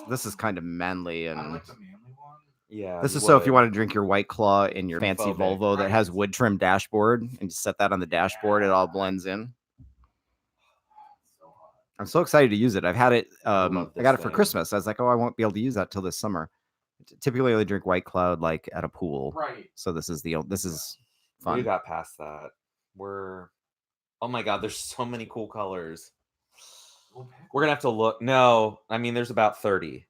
This is kind of manly, I and like the manly one. Yeah. this is so if you want to drink your White Claw in your fancy Phobic. Volvo that has wood trim dashboard, and you set that on the dashboard, it all blends in. So hot. I'm so excited to use it. I've had it. love I this got it for thing. Christmas. I was like, oh, I won't be able to use that till this summer. Typically, I only drink White Cloud like at a pool. Right. So this is fun. We got past that. Oh my God, there's so many cool colors. We're gonna have to look. No, I mean there's about 30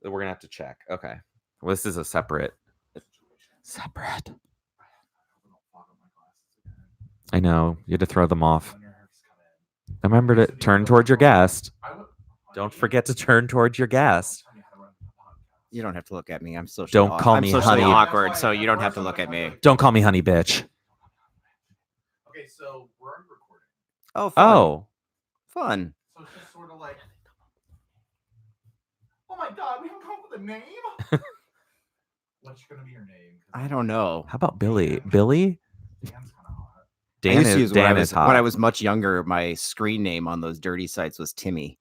that we're gonna have to check. Okay. Well, this is a separate. I know. You had to throw them off. Remember to turn towards your guest. Don't forget to turn towards your guest. You don't have to look at me. I'm socially Don't call me socially honey. awkward, so you don't have to look at me. Don't call me honey, bitch. Okay, so we're already recording. Oh, fun. Oh, Fun. So it's just sort of like, oh my God, we haven't come up with a name. What's gonna be your name? I don't know. how about Billy? Billy? Dan's kind of hot. I used to use Dan is hot. when I was much younger. My screen name on those dirty sites was Timmy.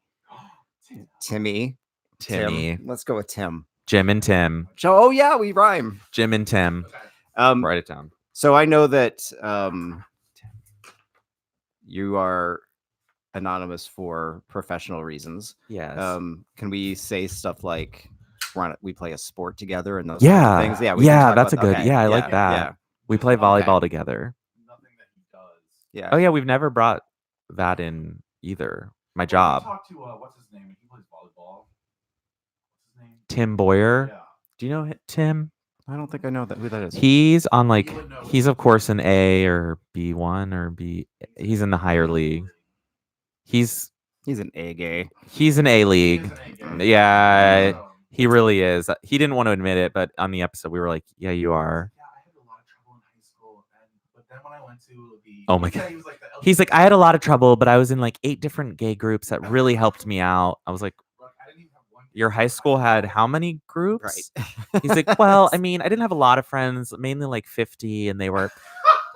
Timmy. Timmy. Tim. Let's go with Tim. Jim and Tim. Oh yeah, we rhyme. Jim and Tim. Okay. Write it down. So I know that you are anonymous for professional reasons. Yes. Can we say stuff like we play a sport together and those Yeah. kinds of things? Yeah. We can Yeah, talk that's about a good. that. Yeah, I like that. Yeah. We play volleyball together. Nothing that he does. Yeah. Oh yeah, we've never brought that in either. My job. Talk to what's his name? He plays volleyball. What's his name? Tim Boyer. Yeah. Do you know Tim? I don't think I know who that is. He's on like You would know. he's of course an A or B1 or B. He's in the higher league. He's He's an A gay. he's an A He league. is an A-game. Yeah, So, he really is. He didn't want to admit it, but on the episode we were like, "Yeah, you are." yeah, I had a lot of trouble in high school, but then when I went to the Oh my yeah, God. he was like the He's like, "I had a lot of trouble, but I was in like 8 different gay groups that really helped me out." I was like, Look, I didn't even have one. "Your high school had how many groups?" Right. He's like, "Well, I mean, I didn't have a lot of friends, mainly like 50, and they were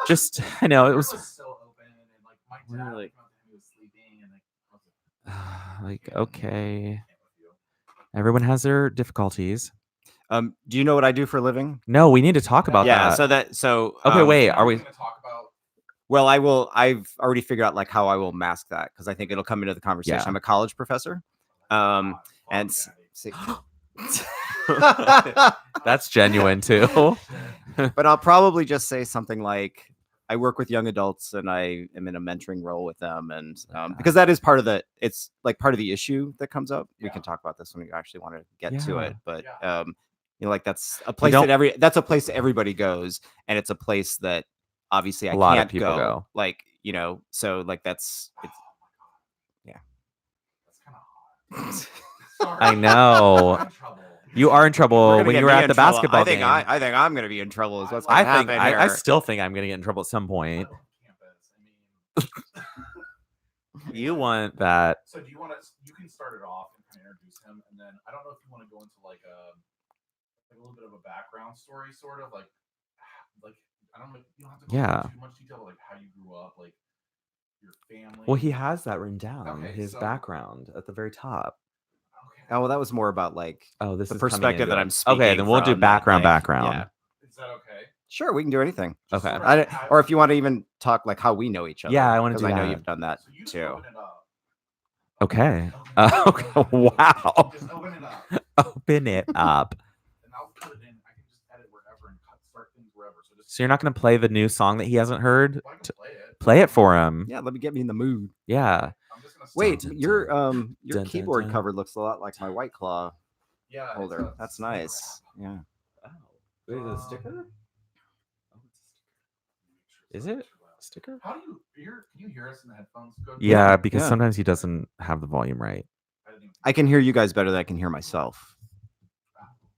just, I know it was so open, and like my dad Really? came out to him, he was sleeping, and like, I was like, "Yeah, okay, I can't with you." everyone has their difficulties." Do you know what I do for a living? No, we need to talk about Yeah. that. So Okay, wait, Now are we're we? gonna talk about Well, I've already figured out like how I will mask that because I think it'll come into the conversation. Yeah. I'm a college professor. And Daddy. That's genuine too. but I'll probably just say something like I work with young adults and I am in a mentoring role with them, and because that is part of it's like part of the issue that comes up. We Yeah. can talk about this when we actually want to get to Yeah. it, but Yeah. you know, like that's a place don't- that's a place that everybody goes, and it's a place that obviously I A lot of can't people go. Like, you know, so like that's it's yeah. That's kind of hot. Sorry. I know. I'm in trouble. You are in We're trouble gonna when get you were me at in the trouble. basketball game. I think I'm gonna be in trouble. Is what's gonna I happen think I here. still think I'm gonna get in trouble at some I point. love campus. I mean, You want that? so do you want to? You can start it off and kind of introduce him, and then I don't know if you want to go into like a little bit of a background story, sort of like I don't know. You don't have to go Yeah. into too much detail, but like how you grew up, like your family. Well, he has that written down. Okay, his so- background at the very top. Okay. Oh, well, that was more about like Oh, this the is coming perspective into that it. I'm speaking. Okay, then we'll do from, that, background. like, Background. Yeah. Is that okay? Sure, we can do anything. Just Okay. sort of Or if you want to even talk like how we know each other. Yeah, I wanna 'cause do I know that. you've done that So you just too. open it up. Okay. Open it up. Wow. Just open it up, Open it up. and I'll put it in. I can just edit wherever and start things wherever. So just So you're not gonna play the new song that he hasn't heard? Well, I can play it. Play it for him. Yeah, let me get me in the mood. Yeah. I'm just gonna Wait, start- dun, your dun, dun, keyboard dun. cover looks a lot like my White Claw yeah, it's holder. a That's snap nice. wrap. Yeah. Oh, is it a sticker? Is it? Sticker? How do you hear? Can you hear us in the headphones? Good. Yeah, because Yeah. sometimes he doesn't have the volume right. I didn't even- I can hear you guys better than I can hear myself.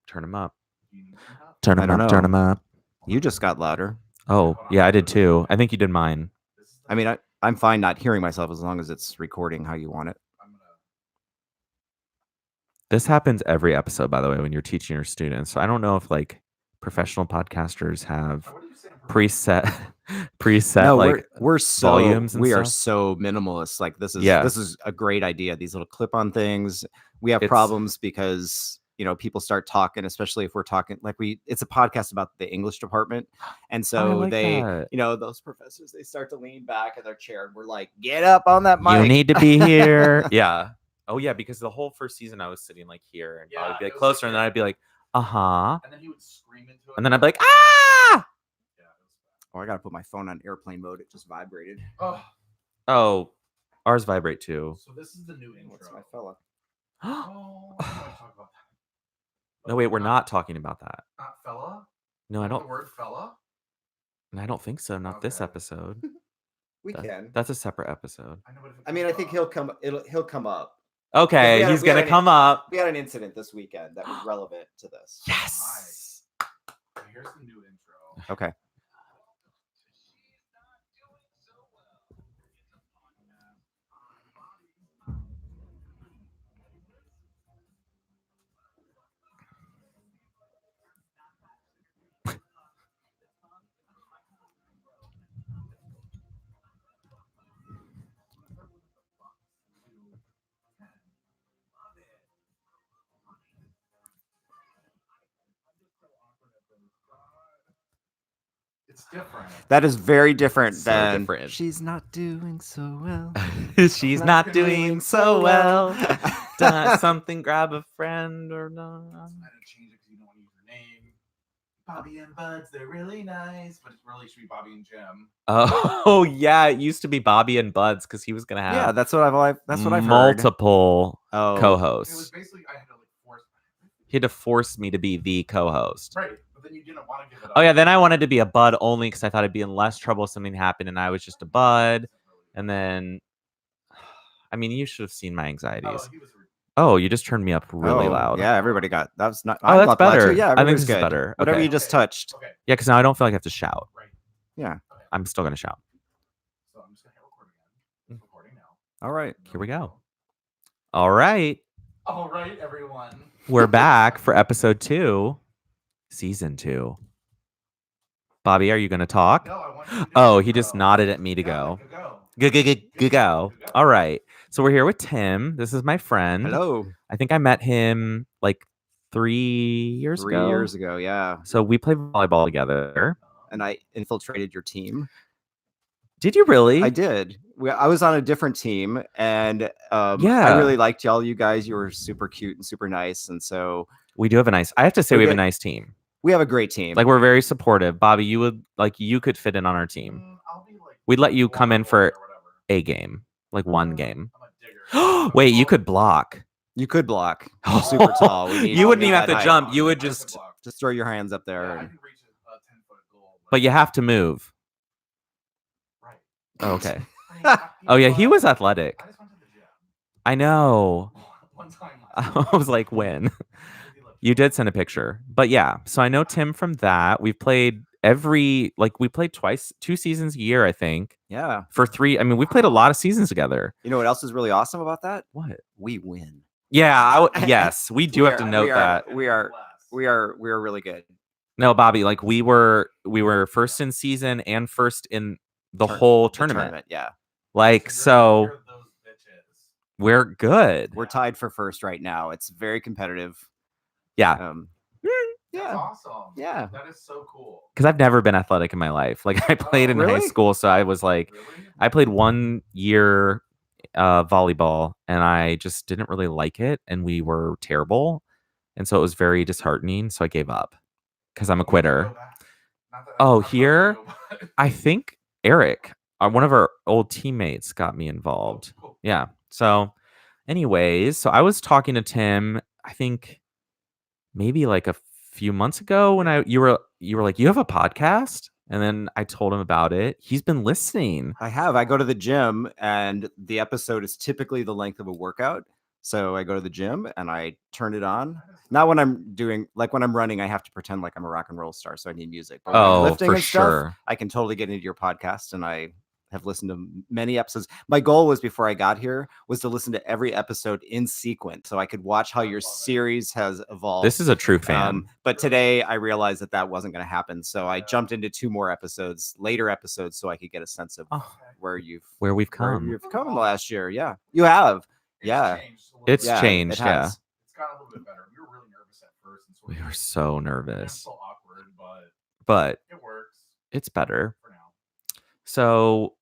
Turn him up. Do you need some help? Turn I him don't up. Turn know. him up. You just got louder. Oh, yeah, I did too. I think you did mine. This is I mean, I'm fine not hearing myself as long as it's recording how you want it. I'm gonna. This happens every episode, by the way, when you're teaching your students. So I don't know if like professional podcasters have What did you say? preset preset No, like we're so volumes and we are stuff? so minimalist. Like Yeah. this is a great idea. These little clip-on things. We have It's- problems because people start talking, especially if we're talking like it's a podcast about the English department, and so like they that. those professors, they start to lean back in their chair and we're like, get up on that mic. You need to be here. Yeah. Oh yeah, because the whole first season I was sitting like here and Bob would be Yeah, like it was like closer, and then here. I'd be like, uh-huh. And then he would scream into it. And then I'd be like, ah! Yeah, it was bad. Oh, I gotta put my phone on airplane mode. It just vibrated. Oh, Oh, ours vibrate too. so this is the new What's intro. my fella? Oh, I don't want to talk about that. No, wait, we're not talking about that. Not fella? No, I Not don't. The word fella? I don't think so. Not this Okay. episode. We can. That's a separate episode. I know, but if it I mean, I comes think up- he'll come up. Okay, had- he's we had gonna an- come up. We had an incident this weekend that was relevant to this. Yes. Okay, here's the new intro. Okay. It's different. That is very different So than different. she's not doing so well. She's not doing so well. Done something, grab a friend or not. I didn't change it because you don't want to use your name. Bobby and Buds, they're really nice, but it really should be Bobby and Jim. Oh yeah, it used to be Bobby and Buds because he was gonna have Yeah, that's what I've heard. multiple Oh, It was co-hosts. basically I had to like force. He had to force me to be the co-host. Right, but then you didn't want to give it up. Oh yeah, then I wanted to be a Bud only because I thought I'd be in less trouble if something happened, and I was just a Bud. And then, I mean, you should have seen my anxieties. Oh, he was Oh, you just turned me up really oh, loud. Yeah, everybody got that was not. Oh, I'm that's not loud too. better. Yeah, I think everybody's this is good. better. Whatever Okay. you just touched. Okay, Yeah, because now I don't feel like I have to shout. right. Yeah. Okay. I'm still gonna shout. So I'm just gonna hit record again. It's recording now. All right. Here we go. All right, All right, everyone. we're back for episode 2, season 2. Bobby, are you gonna talk? No, I want you to do Oh, the he just intro. nodded at me to Yeah, go. Go. Go. All right. So we're here with Tim. This is my friend. Hello. I think I met him like 3 years 3 ago. years ago, yeah. So we played volleyball together. And I infiltrated your team. Did you really? I did. I was on a different team, and I Yeah. really liked y'all. You guys, you were super cute and super nice, and so We do have a nice. I have to say We we have a did. nice team. we have a great team. Like we're very supportive. Bobby, you could fit in on our team. I'll be like. We'd let you come in one-on-one for or whatever. a game, like one game. I'm a digger. Wait, you could block. You could block. You're super tall. We need- You wouldn't we even need have to that height. jump. You would I could just. block. Just throw your hands up there. Yeah, I and- can reach a 10-foot goal. But you have to move. Right. Oh, okay. I mean, Oh yeah, he you know was what? athletic. I just went to the gym. I know. One time. I was like, when? You did send a picture. But yeah, so I know Tim from that. We've played we played twice, 2 seasons a year, I think. Yeah. For 3, I mean, we played a lot of seasons together. You know what else is really awesome about that? What? We win. Yeah, yes, we do We have to are- note we are- that. we are really good. No, Bobby, like we were first in season and first in the whole The tournament. yeah. Like so You're those bitches. we're good. We're tied for first right now. It's very competitive. Yeah. That's Yeah. awesome. Yeah. That is so cool. Cuz I've never been athletic in my life. Like I played in high really? school, so I was like Really? I played 1 year volleyball and I just didn't really like it and we were terrible. And so it was very disheartening, so I gave up cuz I'm a quitter. Oh, here? I think Eric, one of our old teammates, got me involved. Yeah. So, anyways, so I was talking to Tim, I think maybe like a few months ago when you were like, you have a podcast? And then I told him about it. He's been listening. I have. I go to the gym, and the episode is typically the length of a workout. So I go to the gym and I turn it on. Not when I'm doing, like when I'm running, I have to pretend like I'm a rock and roll star, so I need music. But when I'm Oh, lifting for and stuff, sure. I can totally get into your podcast, and I have listened to many episodes. My goal was before I got here was to listen to every episode in sequence so I could watch how your series has evolved. This is a true fan. But today I realized that wasn't going to happen. So I Yeah. jumped into 2 more episodes, later episodes, so I could get a sense of Oh, where you've where we've come. come in the last year. Yeah, you have. It's Yeah. changed a little It's bit. Yeah, changed, it yeah. has. It's gotten a little bit better. We were really nervous at first. And sort We of were so I'm nervous, still awkward, but but it works it's better. for now. So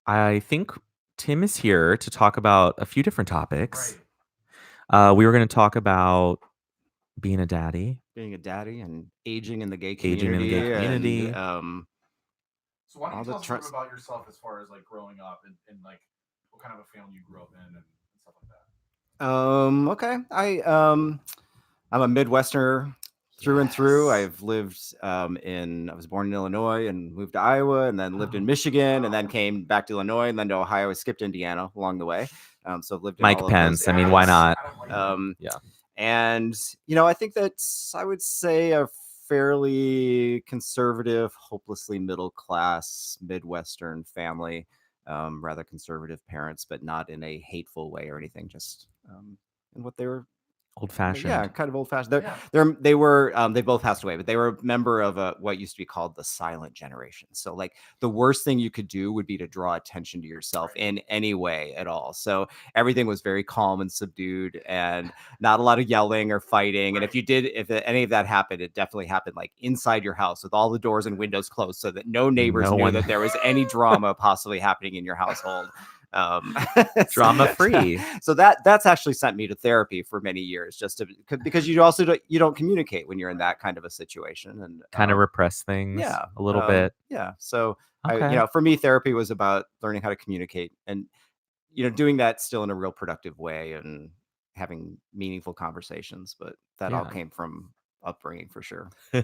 I think Tim is here to talk about a few different topics. Right. We were going to talk about being a daddy. Being a daddy and aging in the gay Aging in the gay community. community. So why don't all you the tell us a trans- little bit about yourself as far as like growing up and like what kind of a family you grew up in and stuff like that? Okay. I'm a Midwesterner through and through. I've lived I was born in Illinois and moved to Iowa and then lived in Michigan and then came back to Illinois and then to Ohio. I skipped Indiana along the way. So I've lived in Mike all of those Pence. I mean, why areas. not? I don't like that. Yeah. And I think that's, I would say, a fairly conservative, hopelessly middle class Midwestern family. Rather conservative parents, but not in a hateful way or anything. Just in what they were. Old fashioned. Yeah, kind of old fashioned. Yeah. They were they both passed away, but they were a member of what used to be called the silent generation. So like the worst thing you could do would be to draw attention to yourself Right. in any way at all. So everything was very calm and subdued and not a lot of yelling or fighting. And if any of that happened, it definitely happened like inside your house with all the doors and windows closed so that no neighbors No knew one- that there was any drama possibly happening in your household. Drama free. So that's actually sent me to therapy for many years, because you also don't communicate when you're in that kind of a situation and Kind of repress things yeah, a little bit. Yeah. So Okay. for me, therapy was about learning how to communicate and doing that still in a real productive way and having meaningful conversations. But that all Yeah. came from upbringing for sure. Yeah.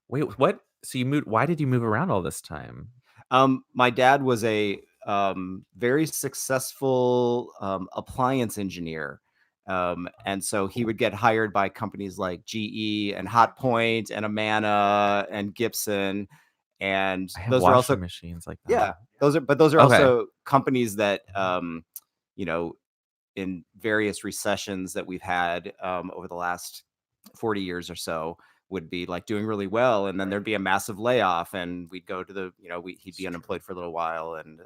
Wait, what? So you moved? Why did you move around all this time? My dad was a very successful appliance engineer. And so he would get hired by companies like GE and Hotpoint and Amana and Gibson. And I have those are washing also, machines like that. yeah, those are Okay. also companies that, in various recessions that we've had over the last 40 years or so, would be like doing really well, and then there'd be a massive layoff, and we'd go to the, he'd be unemployed for a little while, and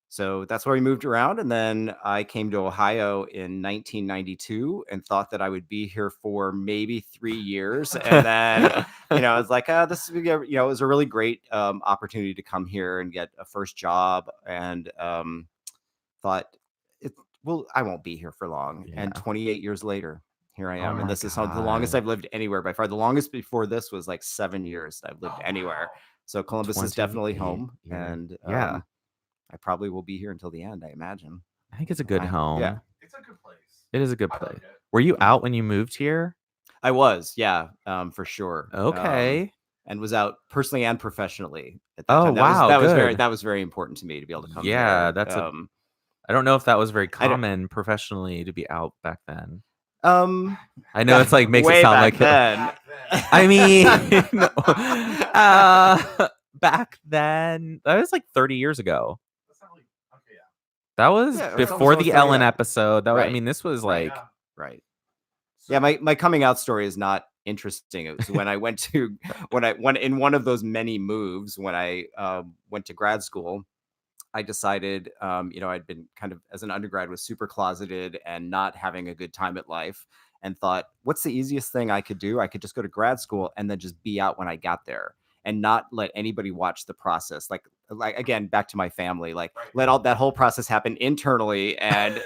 so that's where we moved around. And then I came to Ohio in 1992 and thought that I would be here for maybe 3 years, and then I was like, this is, it was a really great opportunity to come here and get a first job, and thought, I won't be here for long. And Yeah. 28 years later, here I am. Oh And my this is the longest God. I've lived anywhere by far. The longest before this was like 7 years that I've lived Oh, anywhere. wow. So Columbus is definitely 28 home. years. And Yeah. I probably will be here until the end, I imagine. I think it's a good I- home. yeah. It's a good place. It is a good I place. like it. Were you out when you moved here? I was, yeah, for sure. Okay. And was out personally and professionally at that Oh, time. wow, good. That was very important to me to be able to come Yeah, here. that's I don't know if that was very I don't- common professionally to be out back then. um I know it's like makes it way sound back like then. Back then. I mean, back then that was like 30 years ago. That's not really okay. Yeah. That was Yeah, it was before almost the 30, Ellen yeah. episode. That was, I Right. mean, this was Right. like Yeah. Right. So- Yeah, my coming out story is not interesting. It was when I went to in one of those many moves when I went to grad school. I decided, I'd been kind of as an undergrad was super closeted and not having a good time at life, and thought, what's the easiest thing I could do? I could just go to grad school and then just be out when I got there and not let anybody watch the process. Like again, back to my family, like Right. let all that whole process happen internally and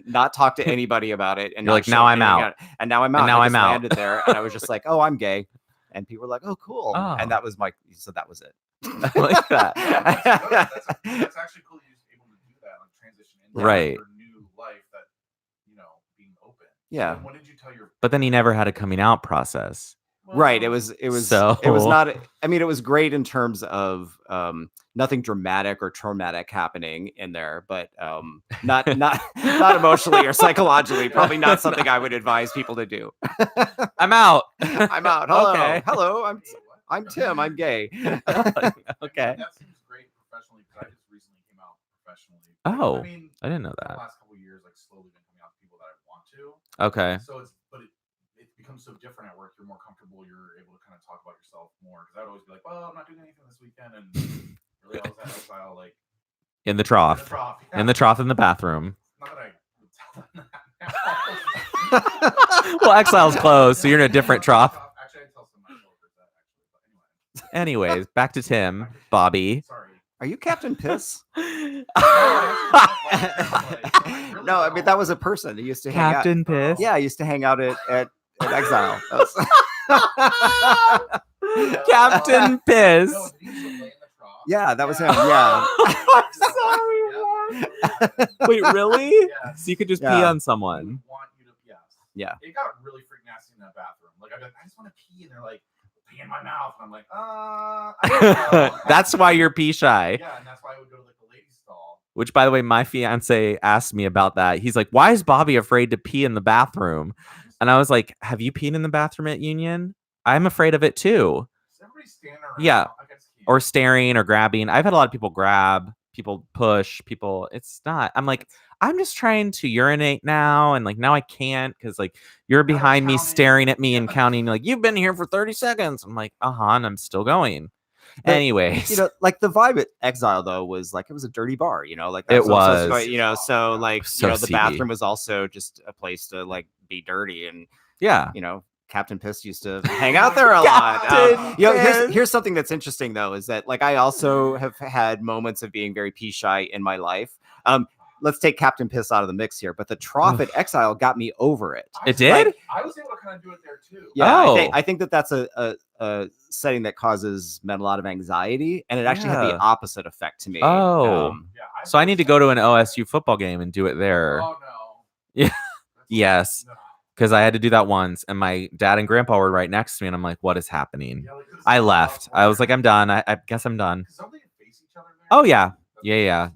not talk to anybody about it. And You're not like, show now I'm anything out. And now I'm out. And now I I'm just out. landed there and I was just like, oh, I'm gay. And people were like, oh, cool. Oh. And that was so that was it. I like that. That's good. That's actually cool. You're able to do that, like transition into Right. your new life. That being open. Yeah. So when did you tell your? But then he never had a coming out process. Right. It Well, was it was So- not, I mean, it was great in terms of nothing dramatic or traumatic happening in there, but not emotionally or psychologically, probably not something I would advise people to do. I'm out. I'm out. Hello. Okay. Hello. I'm Wait, what? I'm Tim. I'm gay. Okay. That seems great professionally because I just recently came out professionally. Oh, I mean, I didn't know in the that. last couple of years, like slowly been coming out to people that I want to. Okay. So it becomes so different at work. You're more comfortable. You're able to kind of talk about yourself more. Because I would always be like, well, I'm not doing anything this weekend, and really I was at Exile like In the trough. yeah. In the trough in the bathroom. Not that I would tell them that. Well, Exile's closed, so you're in a different trough. Actually, I tell some of my coworkers that actually, but anyway. Anyways, back to Tim, Bobby. Sorry. Are you Captain Piss? Really No, I mean that was a person who used to hang out. Captain Piss. Yeah, I used to hang out at Exile. Captain Piss. No, did he used to lay in the trough? Yeah, that was him. Yeah. I'm sorry. Wait, really? Yes. So you could just pee Yeah. on We someone. would want you to, yes. Yeah. It got really freaking nasty in that bathroom. Like, I'd be like, I just want to pee. And they're like, pee in my mouth. And I'm like, I don't know. That's why you're pee shy. Yeah, and that's why I would go to like the ladies' stall. Which, by the way, my fiance asked me about that. He's like, "Why is Bobby afraid to pee in the bathroom?" And I was like, "Have you peed in the bathroom at Union? I'm afraid of it too." Is everybody standing around? Yeah. I just can't. Or staring or grabbing. I've had a lot of people grab, people push, people. It's not. I'm like, I'm just trying to urinate now, and like now I can't because like you're Now they're behind me counting. staring at me and Yeah. counting. Like you've been here for 30 seconds. I'm like, and I'm still going. But, Anyways, You know, like the vibe at Exile though was like it was a dirty bar. You know, like It that's also- was. You know, so like So you know the seedy. bathroom was also just a place to like be dirty, and yeah. you know Captain Piss used to hang out there a lot. Captain You know, Piss. here's something that's interesting though is that like I also have had moments of being very pee shy in my life. Let's take Captain Piss out of the mix here, but the trough at Exile got me over it. It did? I was able to kind of do it there too. Yeah, Oh. I think that's a setting that causes men a lot of anxiety, and it actually had Yeah. the opposite effect to me. Oh. Yeah, So I need to go to an OSU football game and do it there. Oh no. Yeah. That's- Yes. No. Because I had to do that once, and my dad and grandpa were right next to me, and I'm like, "What is happening?" Yeah, like, 'cause I it's left. I was like, "I'm done. I guess I'm done." 'Cause don't they face each other there? Oh, yeah. That's Yeah.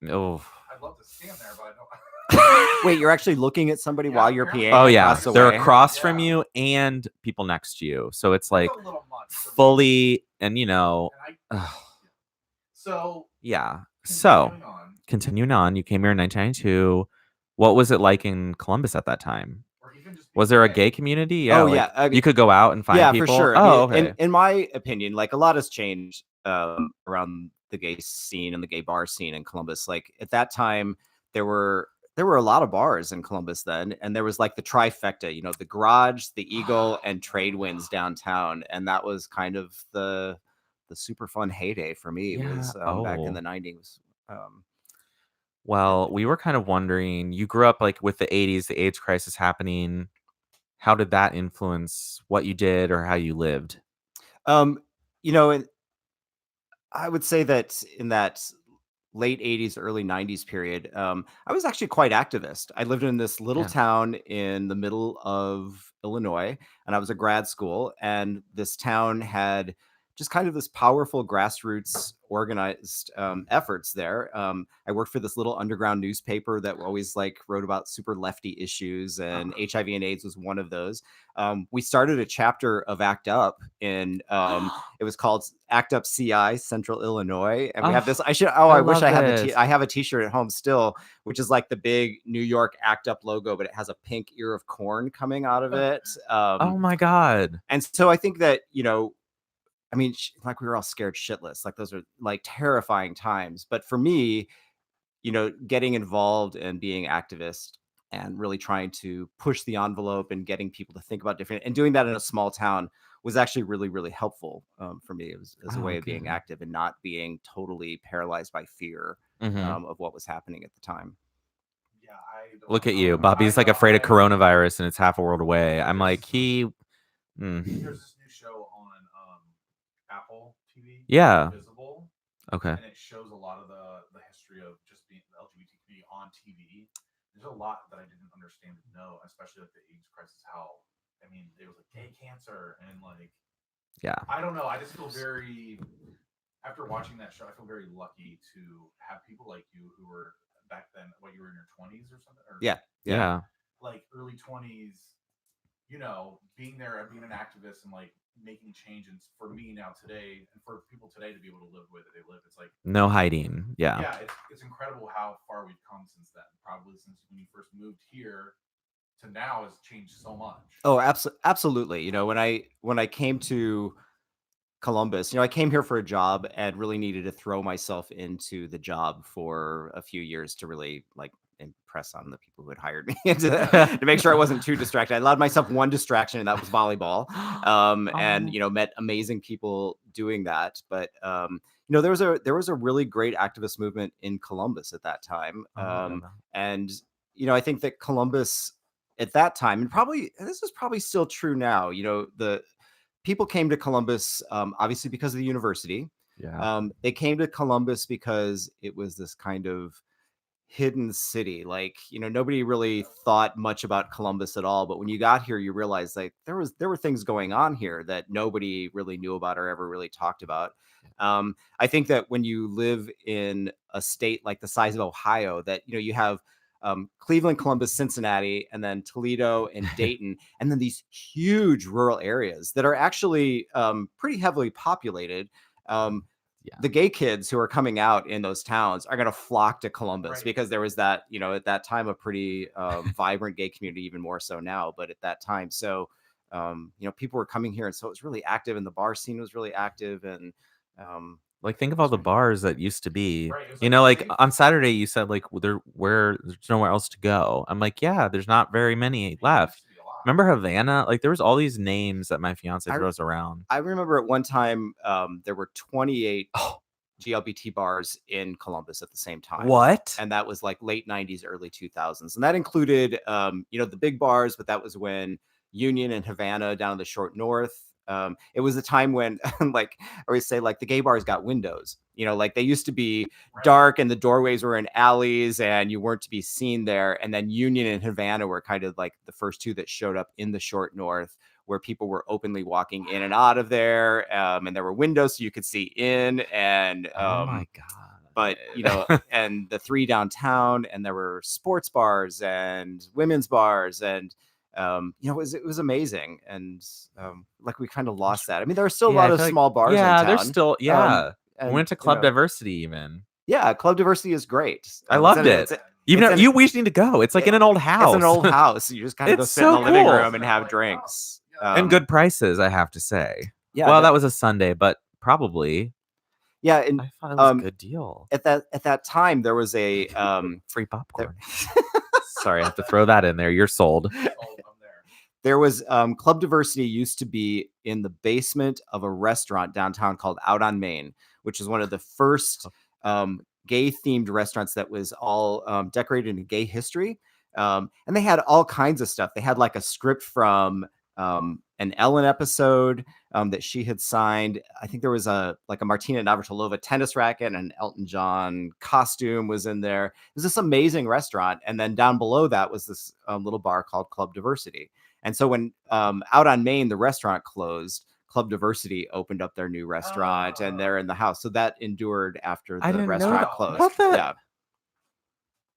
weird. Oh. I'd love to stand there, but I don't. Wait, you're actually looking at somebody Yeah, while you're apparently. peeing? Oh yeah. across the They're way? across from Yeah. you and people next to you, so it's like That's a little much for me. fully, and you know, And ugh, so yeah. So continuing on, continuing on, you came here in 1992. What was it like in Columbus at that time? or even just Was being there a gay community? Yeah. Oh, like, yeah, I mean- you could go out and find Yeah, people. for sure. Oh, I mean, okay. in my opinion, like a lot has changed around the gay scene and the gay bar scene in Columbus. Like at that time, there were a lot of bars in Columbus then, and there was like the trifecta, you know, the Garage, the Eagle, and Trade Winds downtown, and that was kind of the super fun heyday for me. Yeah, Was back in oh. the 90s. Well, we were kind of wondering, you grew up like with the 80s, the AIDS crisis happening. How did that influence what you did or how you lived? You know, and I would say that in that late 80s, early 90s period, I was actually quite activist. I lived in this little Yeah. town in the middle of Illinois, and I was a grad school, and this town had just kind of this powerful grassroots organized efforts there. I worked for this little underground newspaper that always like wrote about super lefty issues, and HIV and AIDS was one of those. We started a chapter of ACT UP in it was called ACT UP CI Central Illinois, and we have this. I wish love I had this. I have a T-shirt at home still, which is like the big New York ACT UP logo, but it has a pink ear of corn coming out of it. Oh my God. And so I think that, you know, I mean, like we were all scared shitless. Like those are like terrifying times. But for me, you know, getting involved and being activist and really trying to push the envelope and getting people to think about different and doing that in a small town was actually really, really helpful for me. It was as a Oh, way of being good. active and not being totally paralyzed by fear Mhm. of what was happening at the time. Yeah, I don't Look at know. you. Bobby's like I- afraid of I- coronavirus and it's half a world away. I'm like, There's this new show on Apple TV. Yeah. Visible. Okay. And it shows a lot of the history of just being the LGBT community on TV. There's a lot that I didn't understand and know, especially like the AIDS crisis. How I mean, there was like gay cancer and like Yeah. I don't know. I just feel very after watching that show. I feel very lucky to have people like you who were back then. What you were in your 20s or something? Or Yeah. Yeah. like early 20s. you know, being there and being an activist and like making change. And for me now today, and for people today to be able to live the way that they live, it's like No hiding. Yeah. yeah, it's incredible how far we've come since then. Probably since when you first moved here to now has changed so much. Oh, absolutely. You know, when I came to Columbus, you know, I came here for a job and really needed to throw myself into the job for a few years to really like impress on the people who had hired me to make sure I wasn't too distracted. I allowed myself one distraction, and that was volleyball. And Oh. you know, met amazing people doing that. But you know, there was a really great activist movement in Columbus at that time. And you know, I think that Columbus at that time, and probably this is probably still true now, you know, the people came to Columbus obviously because of the university. Yeah. They came to Columbus because it was this kind of hidden city. Like, you know, nobody really thought much about Columbus at all. But when you got here, you realized like there were things going on here that nobody really knew about or ever really talked about. I think that when you live in a state like the size of Ohio, that you know you have Cleveland, Columbus, Cincinnati, and then Toledo and Dayton, and then these huge rural areas that are actually pretty heavily populated. Yeah. The gay kids who are coming out in those towns are going to flock to Columbus Right. because there was that, you know, at that time, a pretty vibrant gay community, even more so now, but at that time. So, you know, people were coming here. And so it was really active, and the bar scene was really active. And Like, think of all the bars that used to be. Right, it was You like know, a like safe- on Saturday, you said like there's nowhere else to go. I'm like, yeah, there's not very many it used left. to be a lot. Remember Havana? Like, there was all these names that my fiance I- throws around. I remember at one time there were 28 Oh. GLBT bars in Columbus at the same time. What? And that was like late 90s, early 2000s. And that included, you know, the big bars, but that was when Union and Havana down in the short north. It was a time when, like, I always say, like, the gay bars got windows. You know, like they used to be Right. dark and the doorways were in alleys and you weren't to be seen there. And then Union and Havana were kind of like the first two that showed up in the short north, where people were openly walking in and out of there. And there were windows so you could see in. And Oh my god! but you know, and the three downtown, and there were sports bars and women's bars, and you know, it was amazing. And like we kind of lost that. I mean, there are still a Yeah, lot I of feel like- small bars yeah, in there's town. still we And, went to you Club know, Diversity even. yeah, Club Diversity is great. I loved it. Even it's though an- we just need to go. It's like in Yeah, an old house. It's an old house. You just kind of go It's sit in the so living cool. room and have Like, drinks. wow. And good prices, I have to say. Yeah, well, that was a Sunday, but probably yeah. And I thought it was um, a good deal. at that time, there was a Free popcorn. Sorry, I have to throw that in there. You're sold. Oh, I'm there. there was Club Diversity used to be in the basement of a restaurant downtown called Out on Main, which is one of the first gay themed restaurants that was all decorated in gay history. And they had all kinds of stuff. They had like a script from an Ellen episode that she had signed. I think there was a Martina Navratilova tennis racket and an Elton John costume was in there. It was this amazing restaurant. And then down below that was this little bar called Club Diversity. And so when Out on Main, the restaurant closed, Club Diversity opened up their new restaurant, and they're in the house. So that endured after I the didn't know restaurant that. closed. What the- Yeah.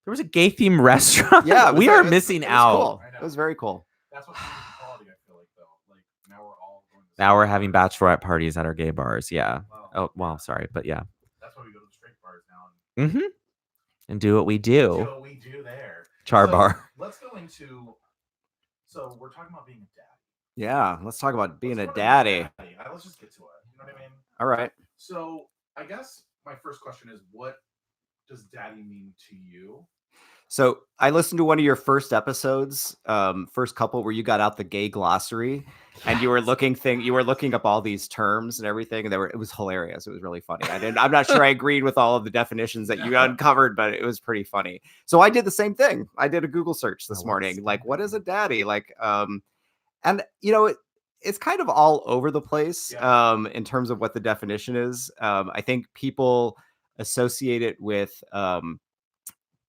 There was a gay themed restaurant. Yeah, we are missing it was out. Cool. I know. It was very cool. That's what changed the quality, I feel like, though. Like, now we're all going to Now we're having bachelorette parties at our gay bars. Yeah. Wow. Oh, well, sorry, but yeah. That's why we go to the straight bars now and Mm-hmm. And do what we do do. what we do there. Char So, bar. Let's go into. So we're talking about being a dad. Yeah, let's talk about being a Let's talk about daddy. Let's just get to it. You know what I mean? All right. So I guess my first question is, what does daddy mean to you? So I listened to one of your first episodes, first couple, where you got out the gay glossary and you were looking up all these terms and everything. And it was hilarious. It was really funny. I'm not sure I agreed with all of the definitions that you uncovered, but it was pretty funny. So I did the same thing. I did a Google search this morning. Like, what is a daddy? Like, and you know, it's kind of all over the place in terms of what the definition is. I think people associate it with,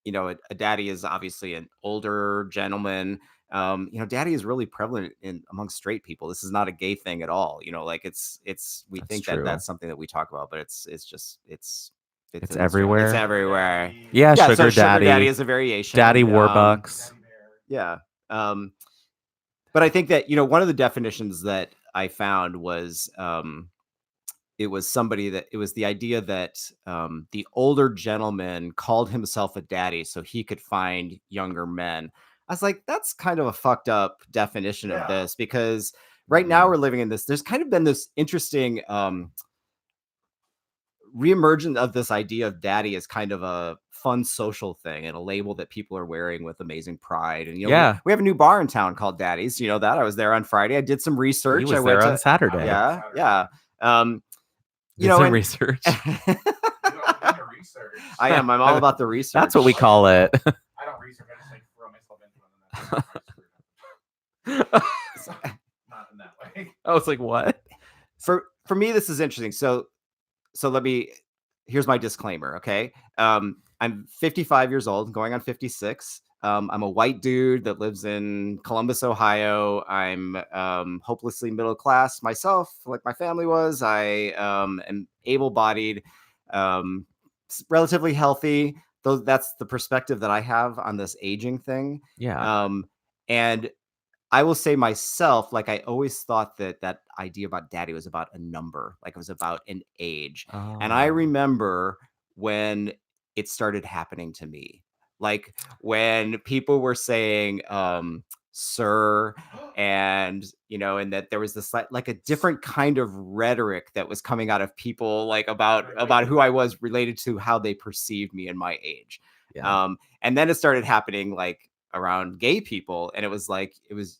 you know, a daddy is obviously an older gentleman. You know, daddy is really prevalent among straight people. This is not a gay thing at all. You know, like we That's think true. that that's something that we talk about, but it's everywhere. It's everywhere. Yeah, Yeah, sugar so daddy. Sugar daddy is a variation. Daddy Warbucks. Daddy bear. Yeah. But I think that, one of the definitions that I found was it was the idea that the older gentleman called himself a daddy so he could find younger men. I was like, that's kind of a fucked up definition of Yeah. this, because right now Mhm. we're living in this. There's kind of been this interesting reemergence of this idea of daddy as kind of a fun social thing and a label that people are wearing with amazing pride. And Yeah. we have a new bar in town called Daddy's. You know that. I was there on Friday. I did some research. He was I there went on to Saturday. yeah, yeah. Did some And research. You don't do your research. I am. I'm all about the research. That's what we call it. I don't research. I just like throw myself into it. And then not in that way. I was like, what? For me, this is interesting. So here's my disclaimer. Okay. I'm 55 years old, going on 56. I'm a white dude that lives in Columbus, Ohio. I'm hopelessly middle class myself, like my family was. I am able-bodied, relatively healthy. Though that's the perspective that I have on this aging thing. Yeah. And I will say myself, like, I always thought that idea about daddy was about a number, like it was about an age. And I Oh. remember when it started happening to me, like when people were saying, sir, and and that there was this like a different kind of rhetoric that was coming out of people, like about who I was related to how they perceived me and my age. Yeah. And then it started happening like around gay people, and it was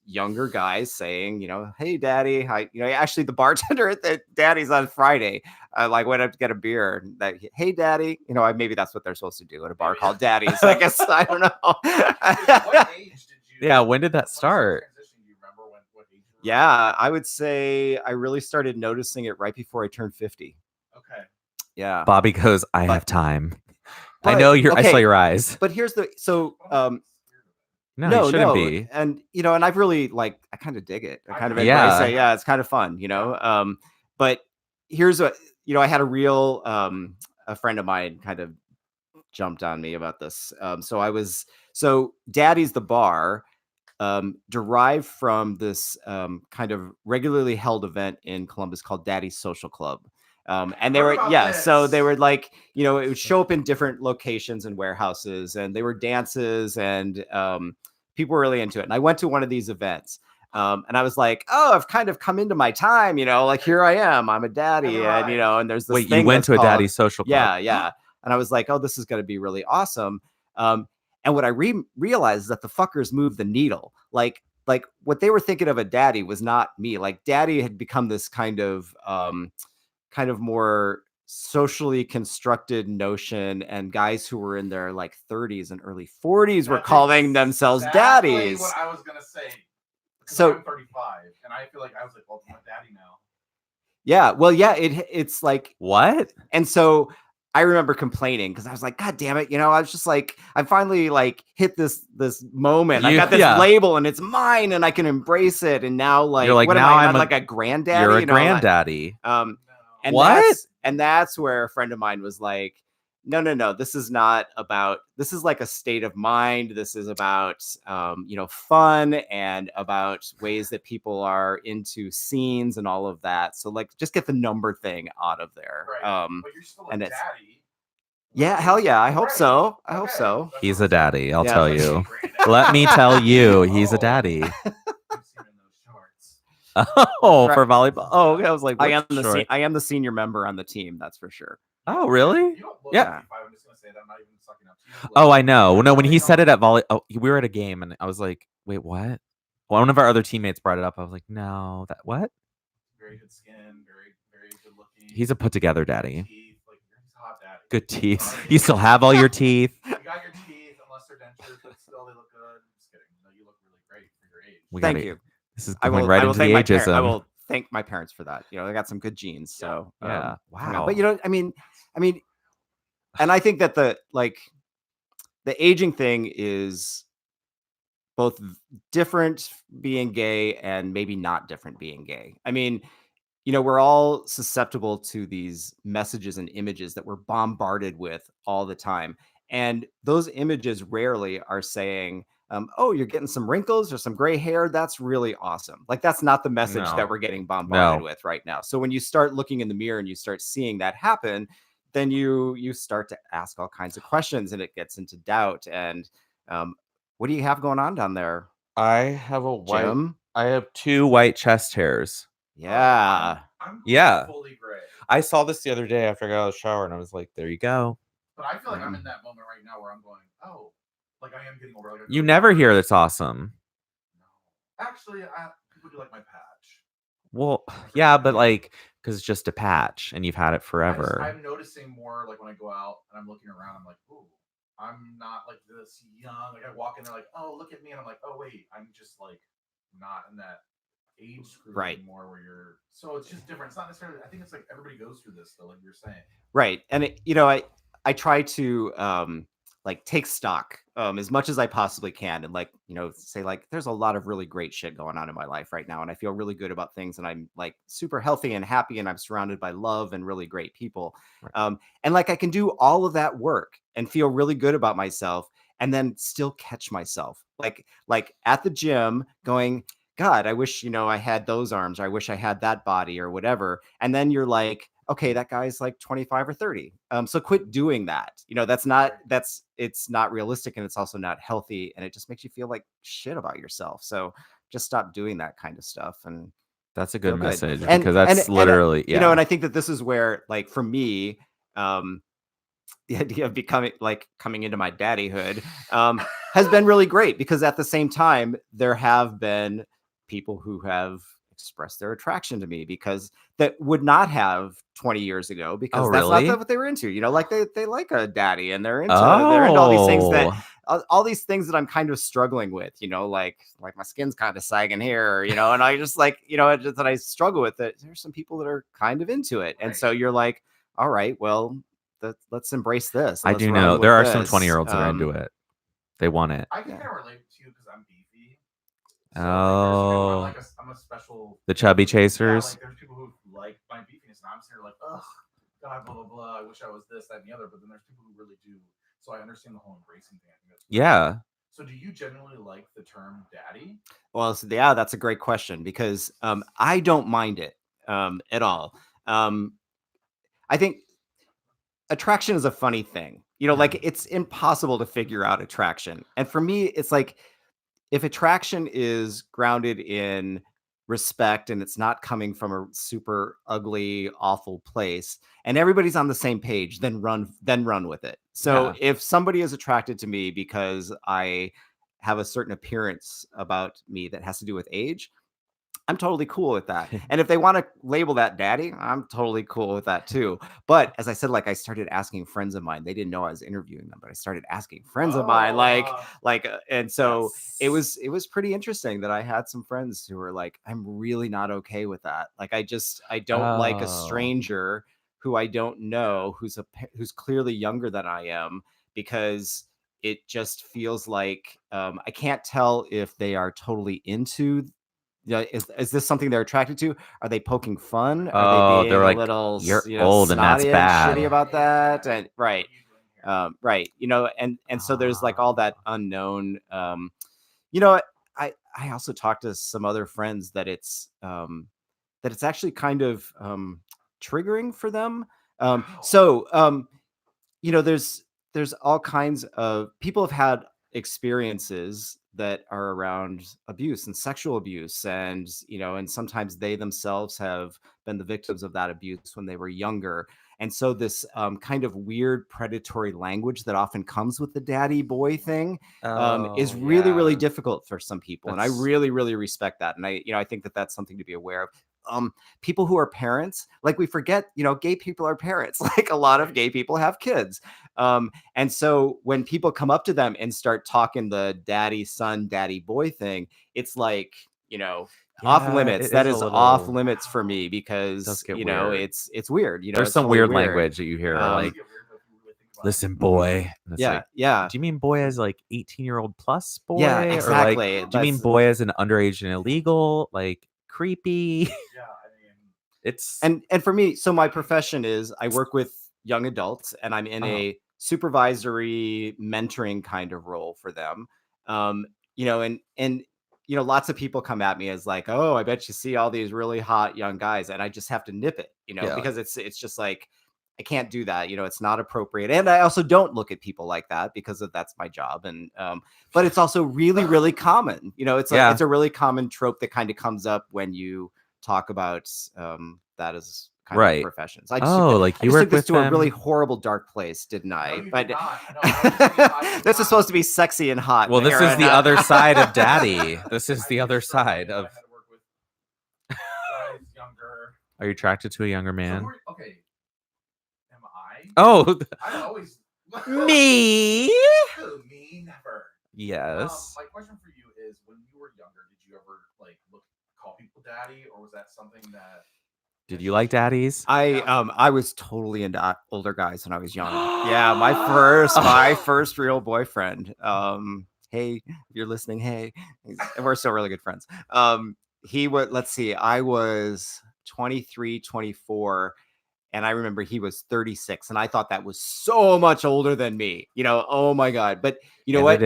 younger guys saying, hey daddy, hi. Actually the bartender at the Daddy's on Friday, like went up to get a beer, that hey daddy, maybe that's what they're supposed to do at a bar called Daddy's, I guess. I don't know. What age did you? Yeah, when did that what's the start? transition? Do you remember what age you were? Yeah, I would say I really started noticing it right before I turned 50. Okay. Yeah. Bobby goes, I But- have time. I but- know I saw okay, your eyes. But here's No, you shouldn't be. And and I've really I kind of dig it. I kind of embrace Yeah. it. Yeah, it's kind of fun, But here's what I had a friend of mine kind of jumped on me about this. So Daddy's the bar, derived from this kind of regularly held event in Columbus called Daddy's Social Club. And they Heard were, about so this. they were like, it would show up in different locations and warehouses, and they were dances, and people were really into it. And I went to one of these events. And I was like, oh, I've kind of come into my time, like here I am, I'm a daddy. And, and there's this Wait, thing you went that's to a called- Daddy's social club? Yeah, yeah. And I was like, oh, this is going to be really awesome. And what I realized is that the fuckers moved the needle. Like what they were thinking of a daddy was not me. Like daddy had become this kind of more socially constructed notion, and guys who were in their like 30s and early 40s were That's calling themselves exactly daddies. What I was gonna say. So- I'm 35, and I feel like I was like, well, I'm a daddy now. Yeah, well, yeah, it's like, What? and so I remember complaining because I was like, God damn it, I was just like, I finally like hit this moment. I got this label and it's mine, and I can embrace it. And now, like, You're like, what now am I? I'm like a granddaddy. You're a like- granddaddy. No. and What? that's where a friend of mine was like, no, this is not about, this is like a state of mind. This is about fun, and about ways that people are into scenes and all of that. So like, just get the number thing out of there. Right. But you're still a and it's- daddy. Yeah, hell yeah, I hope Right. so. I hope Okay. so. That's He's what a daddy, I'll Yeah. tell I'm saying. you. Granddaddy. Let me tell you, he's a Oh. daddy. I've seen him in those shorts. Oh, Right. for volleyball. Oh, okay. I was like, I am what's the short? I am the senior member on the team, that's for sure. Oh, really? You don't look Yeah. 55, I'm just gonna say that. I'm not even sucking up to you. Oh, I know. No, when he said it at at volley, we were at a game, and I was like, wait, what? One of our other teammates brought it up. I was like, no, that what? very good skin, very, very good looking. He's a put together daddy. Teeth, like he's a hot daddy. Good teeth. Sorry. You still have all your teeth. You got your teeth, unless they're dentures, but still they look good. I'm just kidding. No, you look really great for your age. We Thank gotta- you. This is I going will, right I will into the thank my ageism. I will thank my parents for that. They got some good genes. So Yeah. Wow. But I mean, and I think that the aging thing is both different being gay and maybe not different being gay. I mean, we're all susceptible to these messages and images that we're bombarded with all the time. And those images rarely are saying, oh, you're getting some wrinkles or some gray hair. That's really awesome. Like that's not the message No. that we're getting bombarded No. with right now. So when you start looking in the mirror and you start seeing that happen, then you start to ask all kinds of questions and it gets into doubt. And what do you have going on down there, I have Jim? I have 2 white chest hairs. Yeah. I'm going Yeah. fully gray. I saw this the other day after I got out of the shower, and I was like, "There you go." But I feel like I'm in that moment right now where I'm going, oh, like I am getting older. Like, You never hear that's awesome. No. Actually, people do like my patch. Well, yeah, but like, because it's just a patch, and you've had it forever. I'm noticing more like when I go out and I'm looking around, I'm like, ooh, I'm not like this young. Like I walk in there like, oh, look at me, and I'm like, oh wait, I'm just like not in that age group anymore where you're. So it's just different. It's not necessarily. I think it's like everybody goes through this though, like you're saying. Right. And I try to like take stock as much as I possibly can and like, say like there's a lot of really great shit going on in my life right now and I feel really good about things and I'm like super healthy and happy and I'm surrounded by love and really great people. Right. And like I can do all of that work and feel really good about myself and then still catch myself like at the gym going, God, I wish, I had those arms or I wish I had that body or whatever. And then you're like, okay, that guy's like 25 or 30. So quit doing that. It's not realistic and it's also not healthy. And it just makes you feel like shit about yourself. So just stop doing that kind of stuff. And that's a good feel message And- because that's and, literally, yeah. and I think that this is where, like, for me, the idea of coming into my daddyhood has been really great because at the same time, there have been people who have expressed their attraction to me because that would not have 20 years ago because Oh, that's really? not what they were into. Like they like a daddy and they're into all these things all these things that I'm kind of struggling with, like my skin's kind of sagging here, and I just like, that I struggle with it. There's some people that are kind of into it. And so you're like, all right, well, let's embrace this. I Let's do run know with there are some this. 20-year-olds that are into it. They want it. I can kind of relate to you because I'm beefy. So, Oh. like, I'm a special. The chubby Yeah, chasers. like there's people who like my beefiness, and I'm sitting here like, ugh, God, blah blah blah. I wish I was this, that, and the other. But then there's people who really do. So I understand the whole embracing thing. I think that's Yeah. So do you genuinely like the term daddy? Well, yeah, that's a great question because I don't mind it at all. I think attraction is a funny thing. Like it's impossible to figure out attraction. And for me, it's like if attraction is grounded in respect and it's not coming from a super ugly, awful place, and everybody's on the same page, then run with it. So if somebody is attracted to me because I have a certain appearance about me that has to do with age, I'm totally cool with that. And if they want to label that daddy, I'm totally cool with that too. But as I said, like I started asking friends of mine, they didn't know I was interviewing them, but I started asking friends of mine, and so it was pretty interesting that I had some friends who were like, I'm really not okay with that. Like, I don't like a stranger who I don't know, who's clearly younger than I am, because it just feels like I can't tell if they are totally into. Yeah, is this something they're attracted to? Are they poking fun? Are they being they're like, a little you're old and that's snotty bad. shitty about that? And right. And so there's like all that unknown. I also talked to some other friends that it's actually kind of triggering for them. There's all kinds of people have had experiences that are around abuse and sexual abuse, and and sometimes they themselves have been the victims of that abuse when they were younger. And so this kind of weird predatory language that often comes with the daddy boy thing is really, really difficult for some people. And I really, really respect that. And I think that that's something to be aware of. People who are parents, like we forget, gay people are parents. Like a lot of gay people have kids. And so when people come up to them and start talking the daddy son, daddy boy thing, it's like, off limits. That is off limits for me because, it's weird. There's some totally weird language that you hear like, listen, boy. Yeah. Do you mean boy as like 18-year-old plus boy? Yeah, exactly. Or like, do you mean boy as an underage and illegal? Like creepy? Yeah, I mean, it's and for me, so my profession is I work with young adults and I'm in a supervisory mentoring kind of role for them. You know, and you know, lots of people come at me as like, oh, I bet you see all these really hot young guys, and I just have to nip it, you know, Yeah. because it's just like I can't do that, you know, it's not appropriate, and I also don't look at people like that because that's my job, and but it's also really, really common, you know, it's like it's a really common trope that kind of comes up when you talk about that as kind of professions. I just like you I just work took this with to them. a really horrible dark place, didn't I? you But did not. No, I was thinking hot, this is supposed to be sexy and hot. Well, this is Aaron, the other side of daddy. This is the other struggled. side I of. had to work with guys younger. Are you attracted to a younger man? Okay. Am I? Oh, I always me. Who, me never. Yes. My question for you is: when you were younger, did you ever like call people daddy, or was that something that? Did you like daddies? I was totally into older guys when I was young. Yeah, my first real boyfriend. Hey, if you're listening, hey, we're still really good friends. He was, let's see, I was 23, 24, and I remember he was 36, and I thought that was so much older than me. You know, oh my God. But you know what?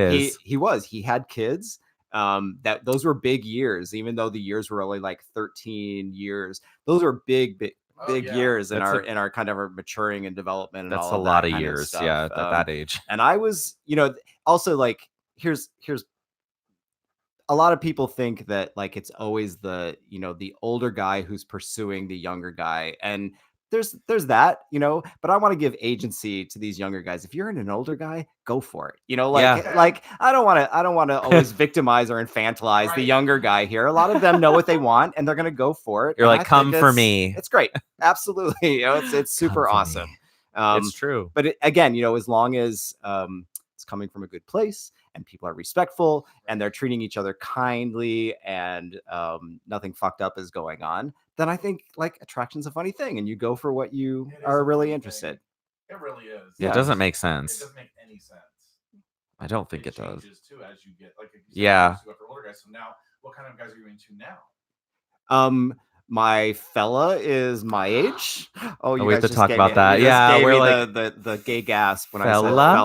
He had kids. That those were big years, even though the years were only like 13 years. Those are big years in our kind of our maturing and development. And that's all a of lot that of kind years. stuff. Yeah, at that age. And I was, you know, also like here's a lot of people think that like it's always the, you know, the older guy who's pursuing the younger guy, and there's that, you know, but I want to give agency to these younger guys. If you're an older guy, go for it. You know, like I don't want to always victimize or infantilize the younger guy here. A lot of them know what they want and they're going to go for it. You're like, come for me. It's great. Absolutely. You know, it's super awesome. It's true. But again, you know, as long as it's coming from a good place and people are respectful and they're treating each other kindly and nothing fucked up is going on, then I think like attraction's a funny thing and you go for what you are really interested. It really is. It doesn't make sense. It doesn't make any sense. I don't think it does. Too, as you get like yeah. You go for older guys. So now, what kind of guys are you into now? My fella is my age. Oh, you we have guys to talk about me, that. Yeah, we're like the gay gasp when fella? I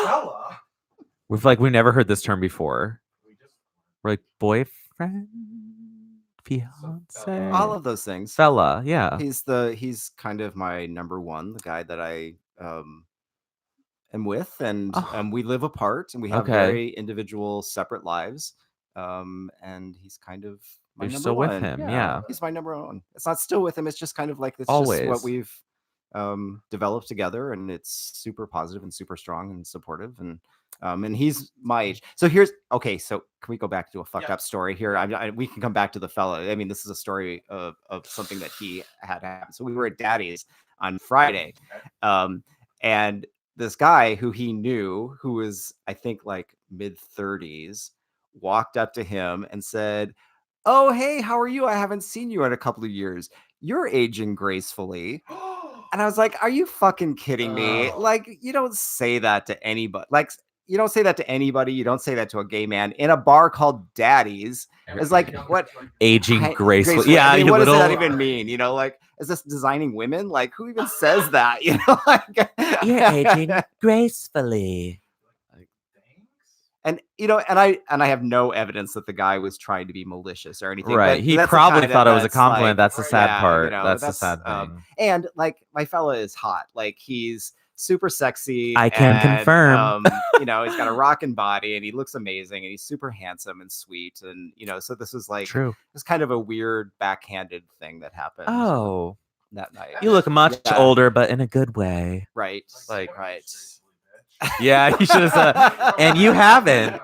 said fella. We've never heard this term before. We're like boyfriend, fiance, all of those things. Fella, yeah. He's kind of my number one, the guy that I am with, and we live apart and we have very individual, separate lives. And he's kind of my number still one. with him, yeah. He's my number one. It's not still with him. It's just kind of like it's always just what we've developed together, and it's super positive and super strong and supportive, and he's my age. So so can we go back to a fucked up story here? We can come back to the fella. I mean, this is a story of something that he had happened. So we were at Daddy's on Friday, and this guy who he knew, who was I think like mid-30s, walked up to him and said, "Oh, hey, how are you? I haven't seen you in a couple of years. You're aging gracefully." And I was like, "Are you fucking kidding me? Like, you don't say that to anybody. Like, you don't say that to anybody. You don't say that to a gay man in a bar called Daddy's." It's like, what? Aging gracefully. Yeah. I mean, what does that even mean? You know, like, is this designing women? Like, who even says that? You know, like, you're aging gracefully. And you know, and I have no evidence that the guy was trying to be malicious or anything. Right. He probably thought it was a compliment. Like, that's the sad part. You know, that's the sad thing. And like my fella is hot. Like he's super sexy. I can confirm. You know, he's got a rockin' body and he looks amazing and he's super handsome and sweet. And you know, so this was like it's kind of a weird backhanded thing that happened. Oh, that night. You look much older, but in a good way. Right. Like right. Yeah, you should have said, and you haven't.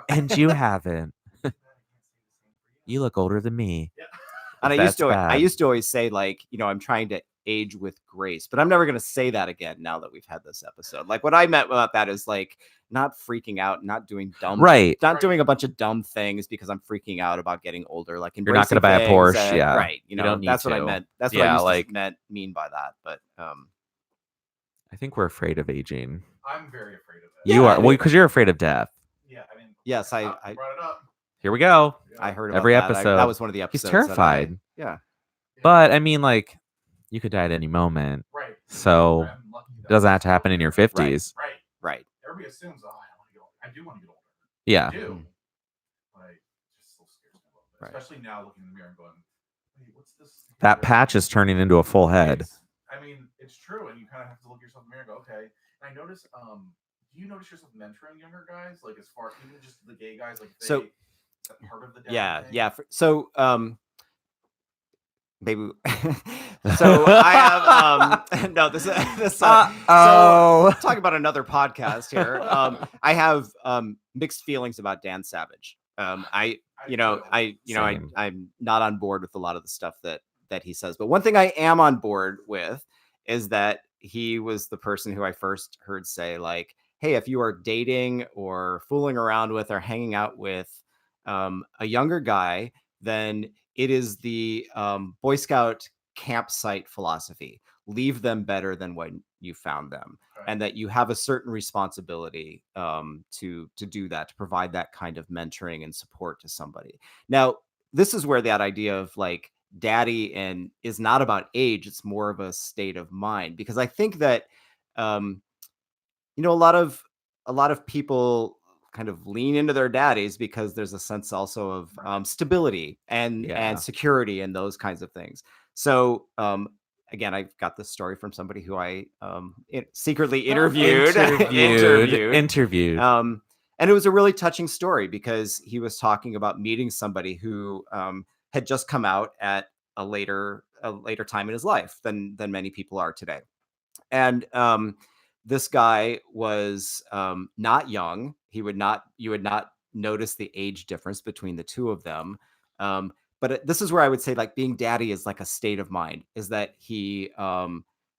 You look older than me. Yeah. And I used to always say, like, you know, I'm trying to age with grace, but I'm never going to say that again now that we've had this episode. Like, what I meant about that is like not freaking out, not doing doing a bunch of dumb things because I'm freaking out about getting older. Like, you're not going to buy a Porsche, yeah, right? You know, that's what I meant. That's what I used to mean by that. But I think we're afraid of aging. I'm very afraid of it. You are, well, because you're afraid of death. Yeah, I mean, yes, I brought it up. Here we go. I heard about every that. episode. That was one of the episodes. He's terrified. Yeah, but I mean, like, you could die at any moment. Right. So it doesn't have to happen in your 50s. Right. Right. Everybody assumes, oh, I do want to get older. Yeah. I do. Right. especially now looking in the mirror and going, "Wait, what's this?" That hair?" patch is turning into a full head. I mean, it's true, and you kind of have to look yourself in the mirror and go, "Okay." And I notice, do you notice yourself mentoring younger guys, like as far even just the gay guys, like if So- they, is that part of the daddy Yeah, thing? yeah. So maybe. So I have no. This so talk about another podcast here. I have mixed feelings about Dan Savage. I Same. I'm not on board with a lot of the stuff that he says. But one thing I am on board with is that he was the person who I first heard say, like, hey, if you are dating or fooling around with or hanging out with a younger guy, then it is the Boy Scout campsite philosophy. Leave them better than when you found them. Okay. And that you have a certain responsibility to do that, to provide that kind of mentoring and support to somebody. Now, this is where that idea of like daddy and is not about age; it's more of a state of mind. Because I think that a lot of people kind of lean into their daddies because there's a sense also of stability and Yeah. security and those kinds of things. So again, I've got this story from somebody who I secretly interviewed. Interviewed. And it was a really touching story because he was talking about meeting somebody who had just come out at a later time in his life than many people are today. And this guy was not young. You would not notice the age difference between the two of them. But this is where I would say, like, being daddy is like a state of mind, is that he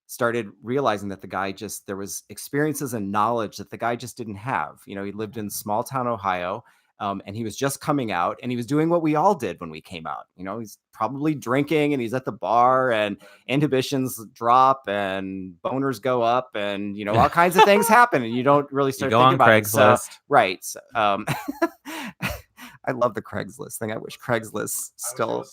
started realizing that the guy there was experiences and knowledge that the guy just didn't have. He lived in small town Ohio. And he was just coming out, and he was doing what we all did when we came out. He's probably drinking, and he's at the bar, and inhibitions drop, and boners go up, and all kinds of things happen, and you don't really You start go thinking on about Craigslist. it. So, right. So, I love the Craigslist thing. I wish Craigslist still.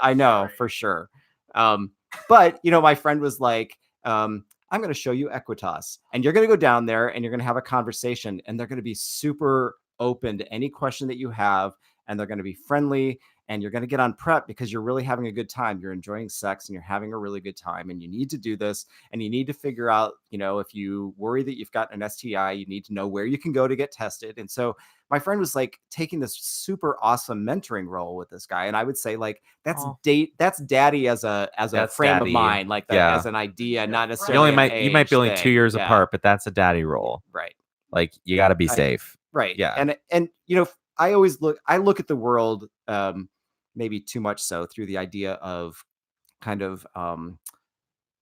I know for sure. But my friend was like, I'm going to show you Equitas, and you're going to go down there, and you're going to have a conversation, and they're going to be super open to any question that you have, and they're going to be friendly, and you're going to get on prep because you're really having a good time. You're enjoying sex and you're having a really good time, and you need to do this, and you need to figure out, if you worry that you've got an STI, you need to know where you can go to get tested. And so my friend was like taking this super awesome mentoring role with this guy. And I would say, like, that's daddy as a frame of mind, like that, as an idea, not necessarily you might be only 2 years apart, but that's a daddy role. Right. Like, you got to be safe. Right. Yeah. And I always look at the world maybe too much so through the idea of kind of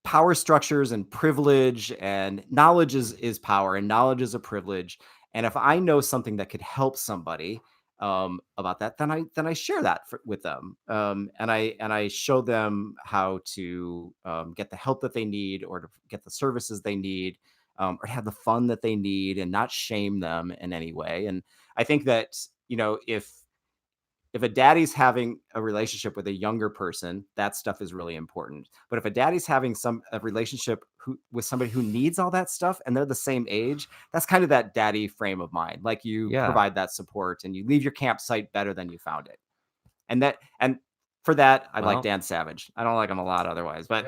power structures and privilege, and knowledge is power, and knowledge is a privilege. And if I know something that could help somebody about that, then I share that with them, and I show them how to get the help that they need, or to get the services they need, or have the fun that they need, and not shame them in any way. And I think that if a daddy's having a relationship with a younger person, that stuff is really important. But if a daddy's having a relationship with somebody who needs all that stuff, and they're the same age, that's kind of that daddy frame of mind. Like, you provide that support, and you leave your campsite better than you found it. And for that, I like Dan Savage. I don't like him a lot otherwise, but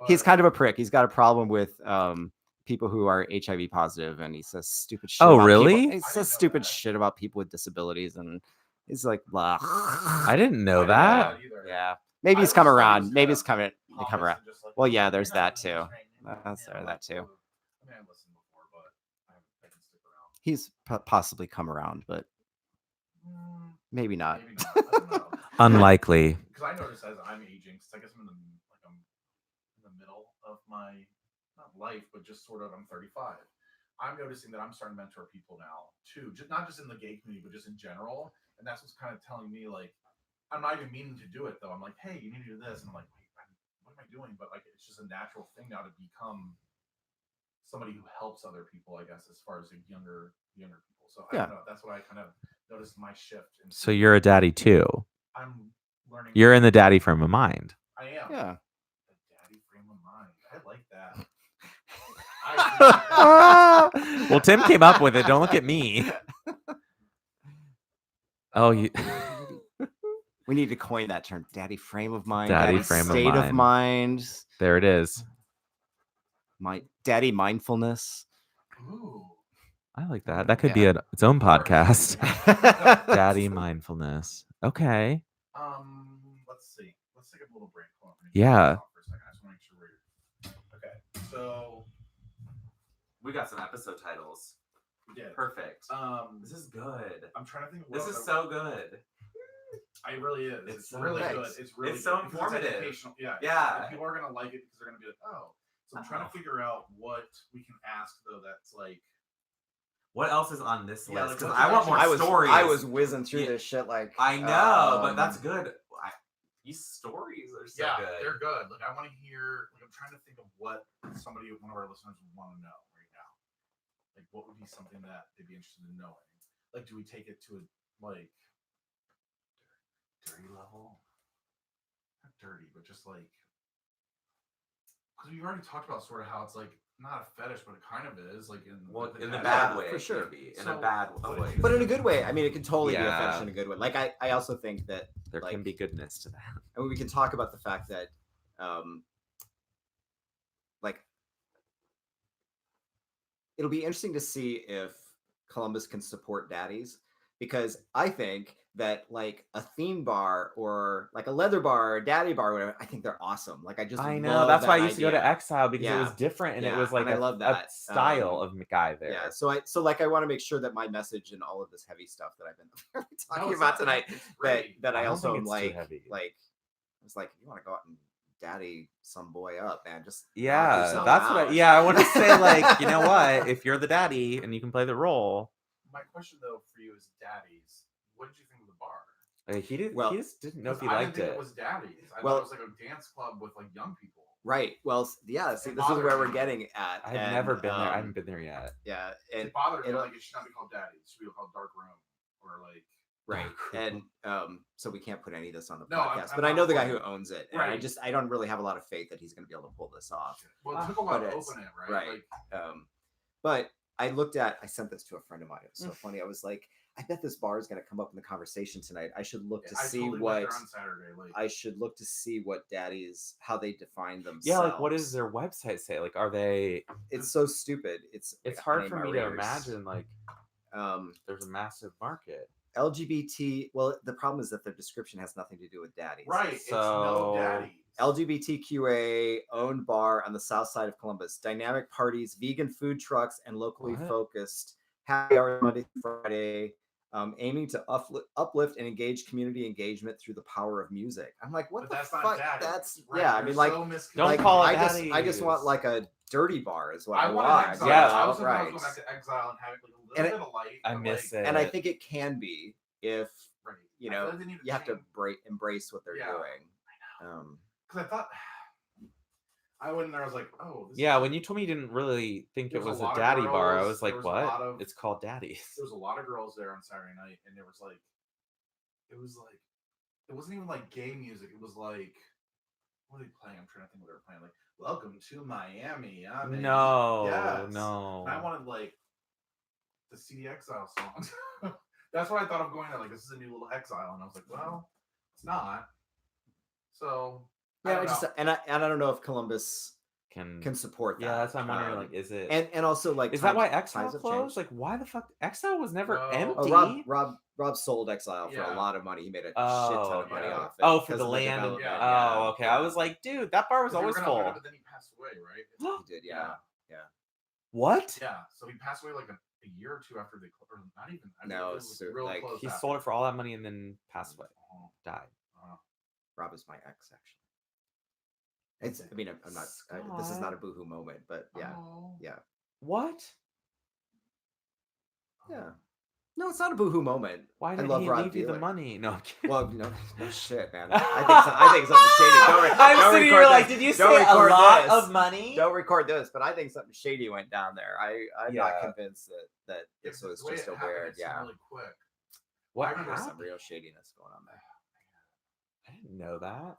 he's kind of a prick. He's got a problem with people who are HIV positive, and he says stupid shit. Oh, about really? People. He says stupid shit about people with disabilities, and he's like, blah. I didn't know that. Yeah, maybe he's come around. Maybe he's coming to come around. Well, yeah, there's that too. That too. I mean, I listened before, but I can stick around. He's possibly come around, but maybe not. Maybe not. I don't know. Unlikely. Because I notice as I'm aging, because I guess I'm in the middle of my not life, but just sort of, I'm 35. I'm noticing that I'm starting to mentor people now too, not just in the gay community, but just in general. And that's what's kind of telling me, like, I'm not even meaning to do it though. I'm like, hey, you need to do this, and I'm like, wait, what am I doing? But like, it's just a natural thing now to become somebody who helps other people, I guess, as far as the younger people. So I don't know. That's what I kind of noticed my shift. So you're a daddy too. I'm learning. You're in the daddy frame of mind. I am. Yeah. The daddy frame of mind. I like that. Well, Tim came up with it. Don't look at me. Oh, you. We need to coin that term, daddy frame of mind, Daddy daddy frame of state of mind, There it is. my daddy mindfulness. Ooh. I like that. That could Yeah. be its own podcast. Daddy Daddy mindfulness. Okay. Let's see. Let's take a little break. Hold on, let me Yeah. turn this off for a second. I just want to make sure we're okay. So We got some episode titles. we did. Perfect. This is good. I'm trying to think. Of This what is else so good. It really is. It's so really nice. good. It's really It's so good because informative. educational. Yeah. Yeah. And people are gonna like it because they're gonna be like, oh. So I'm trying to figure out what we can ask though. That's like. What else is on this Yeah, list? like, Because I want more stories. I was whizzing through Yeah. this shit like I know, but that's good. These stories are so Yeah, good. they're good. Like I want to hear. Like I'm trying to think of what one of our listeners would want to know right now. Like what would be something that they'd be interested in knowing? Like, do we take it to a like dirty level? Not dirty, but just like because we've already talked about sort of how it's like not a fetish, but it kind of is. Like in in the bad bad way, for sure. maybe. In So, a bad what way. if- but in a good way. I mean, it could totally be a Yeah. fetish in a good way. Like I also think that There like, can be goodness to that. I mean, we can talk about the fact that like it'll be interesting to see if Columbus can support daddies, because I think that like a theme bar or like a leather bar or daddy bar or whatever, I think they're awesome. Like I just I know. love That's why I that used to go to idea. Exile because it was Yeah. different and it Yeah, was like and I a, love a that. style of guy there. Yeah, so I want to make sure that my message and all of this heavy stuff that I've been talking it's about not- tonight, it's that great. that I I don't also think am it's too heavy. like I was like, you want to go out and daddy some boy up, man, just knock Yeah, yourself that's what. out. I want to say, like, you know what? If you're the daddy and you can play the role, My question though for you is daddies. What did you think of the bar? he did. Well, he just didn't know if he I liked didn't think it. it was daddies. I Well- thought it was like a dance club with like young people. Right. Well, yeah. See, It this is bothered where we're me. getting at. I've and, never been there. I haven't been there yet. Yeah, It and bothered me. it'll- Like it should not be called daddies. It should be called dark room or like. right, and so we can't put any of this on the No, I'm- podcast. I'm but I not know the guy for who it. owns it, and Right. I don't really have a lot of faith that he's going to be able to pull this off. Well, it took a while but to it's- open it, right? right. Like, But I sent this to a friend of mine. It was so funny. I was like, I bet this bar is going to come up in the conversation tonight. I should look to I see totally went what there on Saturday. Like, I should look to see what daddies, how they define themselves. Yeah, like what does their website say? Like, are they? It's so stupid. It's hard pain for in my me to rears. imagine. Like, there's a massive market. LGBT. Well, the problem is that their description has nothing to do with daddies. right? It's no So- daddies. LGBTQA owned bar on the south side of Columbus. Dynamic parties, vegan food trucks, and locally What? focused happy hours Monday through Friday, aiming to uplift and engage community engagement through the power of music. I'm like, what But the that's fuck? not daddies. That's right? yeah. I You're mean, like, so Don't misconstrued. call it I just want daddies. like a dirty bar is what I I wanted want. Exile. Yeah, I was right. going back to Exile and having like a little And bit of light. I but, miss like, it. And I think it can be if Right. you I feel know like they need you have to change. embrace what they're Yeah. doing. Because I thought I went in there. I was like, oh, this Yeah, is- when you told me you didn't really think There it was was a a lot of daddy bar, I girls, was there like, was a what? lot of- It's called daddies. there was a lot of girls there on Saturday night, and there was like, it wasn't even like gay music. It was like, what are they playing? I'm trying to think what they were playing. Like, welcome to Miami. I'm in-" No, Yes. no. And I wanted like the CD Exile songs. That's what I thought of going to. Like, this is a new little Exile, and I was like, well, it's not. So I Yeah, don't I just know. and I don't know if Columbus Can can support that. yeah, that's what I'm wondering. Um, Like, is it? and also like is that why times Exile have closed? changed. Like, why the fuck? Exile was never No. empty. Oh, Rob sold Exile for Yeah. a lot of money. He made a shit Oh, ton of money okay. off it. Oh, for because the of land. development, Yeah. Oh, okay. I was like, dude, that bar was 'Cause they were always gonna open full. it, but then he passed away, right? He did, yeah. What? Yeah. So he passed away like a year or two after they or not even. I mean, No, it was so, real like, close He after. sold it for all that money and then passed away, Oh, died. oh. Rob is my ex, actually. It's. I mean, I'm not. This is not a boohoo moment, but yeah, Oh. yeah, What? yeah. No, it's not a boohoo moment. Why I didn't love he Rod leave you the Dealer. money? No, I'm kidding. Well, no shit, man. I think something shady. I'm don't sitting record here like, this. did you Don't say a record lot this. of money? Don't record this, but I think something shady went down there. I'm not Yeah. convinced that Yeah, this 'cause was the way just it a happened, weird. it seemed Yeah, Really quick. What? I remember there's some happened? real shadiness going on there. I didn't know that.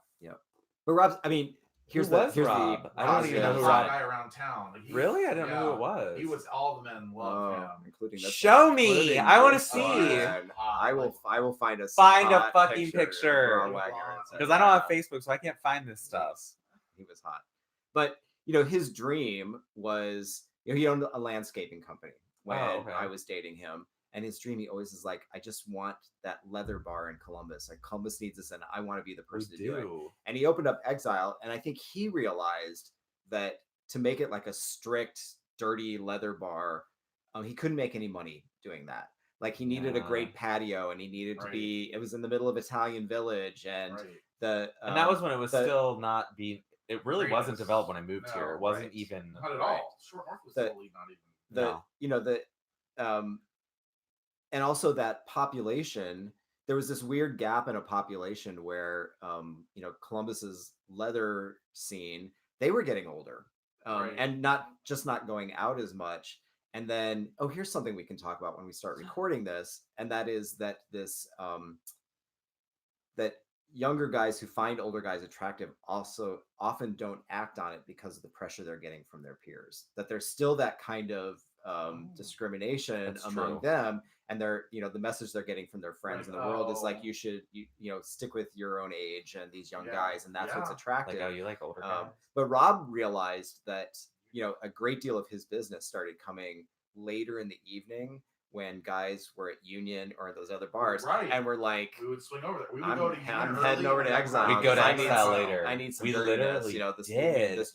But Rob's. I mean, here's was the Rob? I don't even know who He was Rob- the guy around town. Like, Really? I don't know who yeah, it was. He was all the men loved him. including this Show one. me! Including I wanna this see. one. I will find us Find a fucking picture. Because I don't have Facebook. Facebook, so I can't find this stuff. He was hot. But you know, his dream was, you know, he owned a landscaping company when okay. I was dating him. And his dream, he always is like, I just want that leather bar in Columbus. Like Columbus needs this, and I want to be the person to do it. And he opened up Exile, and I think he realized that to make it like a strict, dirty leather bar, he couldn't make any money doing that. Like he needed a great patio, and he needed to be. It was in the middle of Italian Village, and and that was when it was still not being. It really wasn't developed when I moved here. It wasn't even not at all. Short North was totally not even. You know and also that population, there was this weird gap in a population where you know, Columbus's leather scene, they were getting older and not going out as much. And then here's something we can talk about when we start recording this, and that is that this that younger guys who find older guys attractive also often don't act on it because of the pressure they're getting from their peers, that there's still that kind of discrimination among them, and they're, you know, the message they're getting from their friends in the world is like, you should you know, stick with your own age and these young guys, and that's what's attractive. Like, you like older guys. But Rob realized that, you know, a great deal of his business started coming later in the evening when guys were at Union or those other bars, and we're like, we would swing over there. We would I'm go to Union. I'm heading over to Exile. We'd go to Exile later. I need some. We dirtiness. literally, you know, this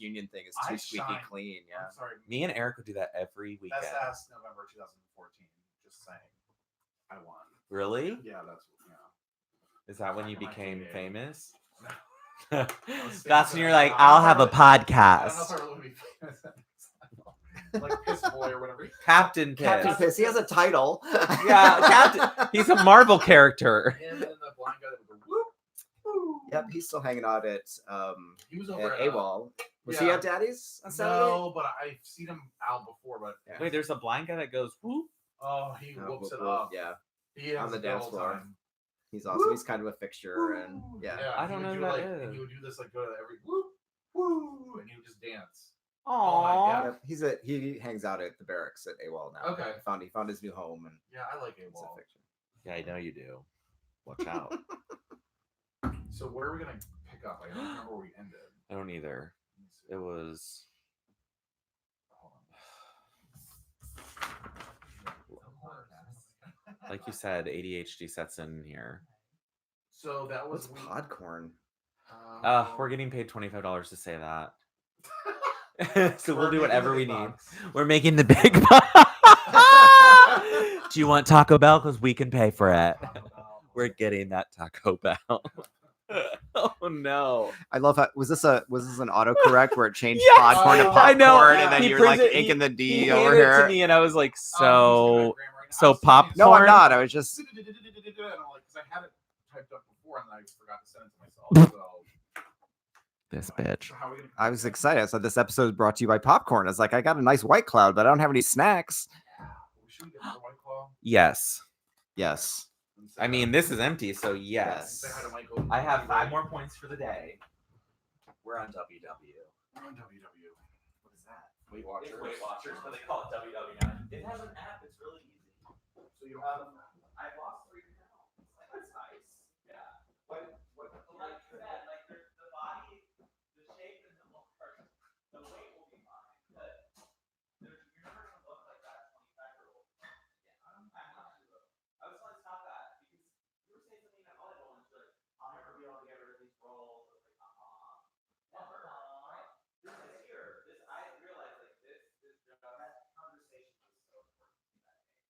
Union thing is too squeaky clean. Yeah. I'm sorry. Me and Eric would do that every weekend. That's last November 2014. Just saying, I won. Really? Yeah, that's Is that when you became famous? No. That's when you're like, I'll have a podcast. I don't know if I really want to be famous. Like Piss Boy or whatever. Captain Piss. Captain Piss. He has a title. Yeah, Captain. He's a Marvel character. Him and the blind guy that would go whoop, whoop. Yep, he's still hanging out at he was over at at AWOL. Was he at Daddy's on Saturday? No, but I've seen him out before. But Wait, there's a blind guy that goes whoop. Oh, he whoops it up. Yeah, he on the dance floor. Time. He's awesome. He's kind of a fixture, and I don't know who that is. And he would do this, like, go to every whoop, woo, and he would just dance. Aww. Yeah. He hangs out at the barracks at AWOL now. Okay. He found his new home, and yeah, I like AWOL. Yeah, I know you do. Watch out. So where are we gonna pick up? I don't remember where we ended. I don't either. It was. Like you said, ADHD sets in here. So that was Podcorn. We're getting paid $25 to say that. So we'll do whatever we need. We're making the big Do you want Taco Bell? Because we can pay for it. We're getting that Taco Bell. Oh no! I love how was this an autocorrect where it changed Yes! Podcorn to popcorn, I know. and then you're like inking the D over handed it here. to me, and I was like, so popcorn. No, I'm not. I was just. And I'm like, because I had it typed up before, and I forgot to send it to myself. So. This bitch. I was excited. I said this episode is brought to you by Popcorn. I was like, I got a nice White Cloud, but I don't have any snacks. Should we get another White Claw? Yes. Yes. I mean, this is empty, so yes. Say hi to Michael. I have 5 more points for the day. We're on WW. We're on WW. What is that? Weight Watchers. It's Weight Watchers, but they call it WW now. It has an app. It's really easy. So you I've lost 3 pounds. That's nice. Yeah. What like you said, like the body, the shape, and the look, the weight will be fine, but you're never gonna look like that 25-year-old. Yeah, I'm not sure. I was trying to stop that because you were saying something that volleyball and like, I'll never be able to get rid of these rolls. Like, never. Right? This is here. I realized like this conversation was so important to that game.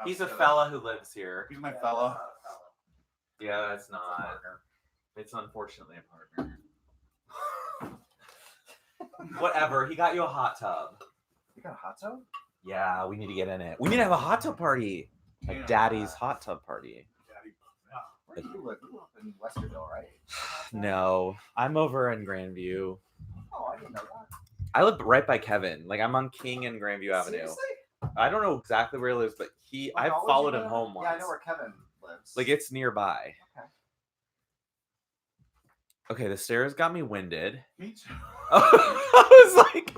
He's a fella who lives here. He's my fella. Yeah, it's not. It's unfortunately a partner. Whatever. He got you a hot tub. You got a hot tub? Yeah, we need to get in it. We need to have a hot tub party. Like Yeah. Daddy's hot tub party. Daddy. Yeah. Where do you live? You live up in Westerville, right? No, I'm over in Grandview. Oh, I didn't know that. I live right by Kevin. Like I'm on King and Grandview Avenue. Seriously? I don't know exactly where he lives, but I've always followed you him live? home once. Yeah, I know where Kevin lives. Like it's nearby. Okay. Okay, the stairs got me winded. Me too. I was like,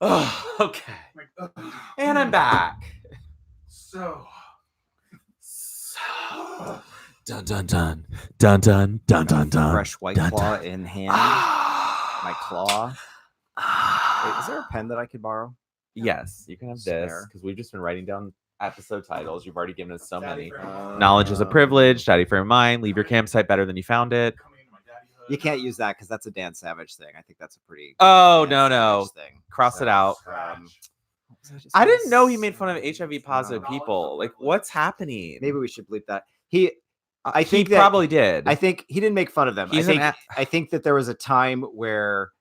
oh, okay. Like, ugh. And I'm back. So. Dun dun dun dun dun dun dun dun. Fresh White dun, Claw dun. in hand. Ah. My claw. Wait, is there a pen that I could borrow? Yes, you can have this Spare. because we've just been writing down episode titles. You've already given us so Daddy many. frame of mind. Knowledge is a privilege. Daddy frame of mind. Leave your campsite better than you found it. Coming into my daddyhood. You can't use that because that's a Dan Savage thing. I think that's a pretty. Oh Dan no. Savage thing. Cross it out. I didn't know he made fun of HIV positive people. Like, what's happening? Maybe we should bleep that. I he think that, probably did. I think he didn't make fun of them. He's I think that there was a time where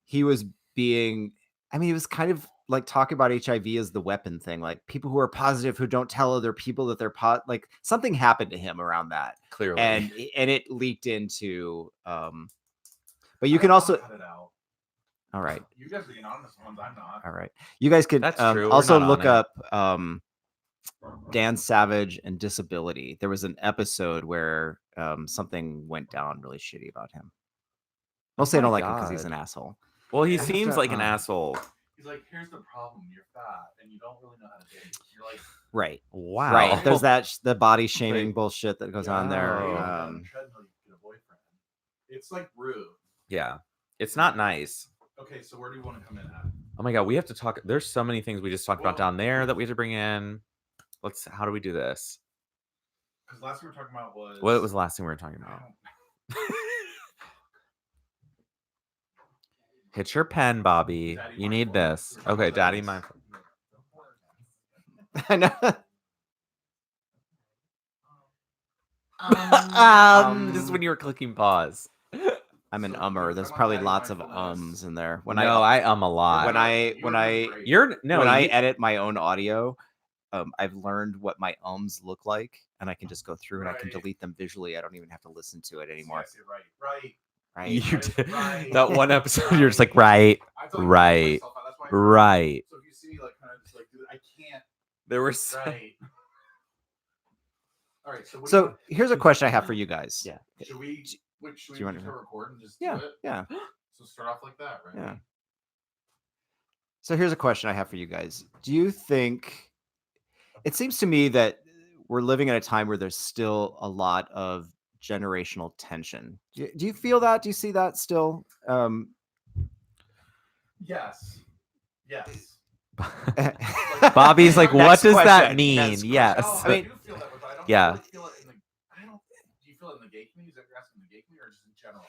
he was being, I mean, he was kind of like talking about HIV as the weapon thing, like people who are positive who don't tell other people that they're like something happened to him around that, clearly. and it leaked into but you can also Cut it out. all right, You guys are the anonymous ones. I'm not. all right, you guys could That's true. We're also not on look it. up Dan Savage and disability. There was an episode where something went down really shitty about him. Mostly I my don't like him because he's God. an asshole. Well, he I have seems to, like an asshole. He's like, here's the problem. You're fat and you don't really know how to date. You're like, Right. Wow. Right. There's that the body shaming Like, bullshit that goes on there. Oh. you don't get on the treadmill, you get a boyfriend. It's like rude. Yeah. It's not nice. Okay, so where do you want to come in at? Oh my God. We have to talk. There's so many things we just talked about Well- down there that we have to bring in. How do we do this? Because last thing we were talking about was What was the last thing we were talking I about? don't- Hit your pen, Bobby. Daddy You need mindful. this. We're talking Okay, about Daddy this. mindful. I know. This is when you were clicking pause. I'm an So ummer. you're There's talking probably about lots of mindfulness. ums in there. When No, I I a lot. when I- You when were I- great. You're no. when I you- edit my own audio, I've learned what my ums look like, and I can just go through and I can Right. delete them visually. I don't even have to listen to it anymore. Yes, you're right. Right? you right, did right, that one episode. You're just like right, I feel like Right. myself out, that's why I- right. So if you see me like kind of just like, dude, I can't. There were so, Right. All right. So what do you So want- here's a question I have for you guys. Yeah. should we? Which should do you we want just to- record and just Yeah. do it? Yeah. So start off like that, right? Yeah. So here's a question I have for you guys. Do you think it seems to me that we're living in a time where there's still a lot of generational tension? Do you feel that? Do you see that still? Yes. Yes. Bobby's like, what Next does that question. mean? Next Yes. No, I mean- do feel that, but I don't Yeah. really feel it in the. I don't. Do you feel it in the gay community? Is that you're asking the gay community or just in general?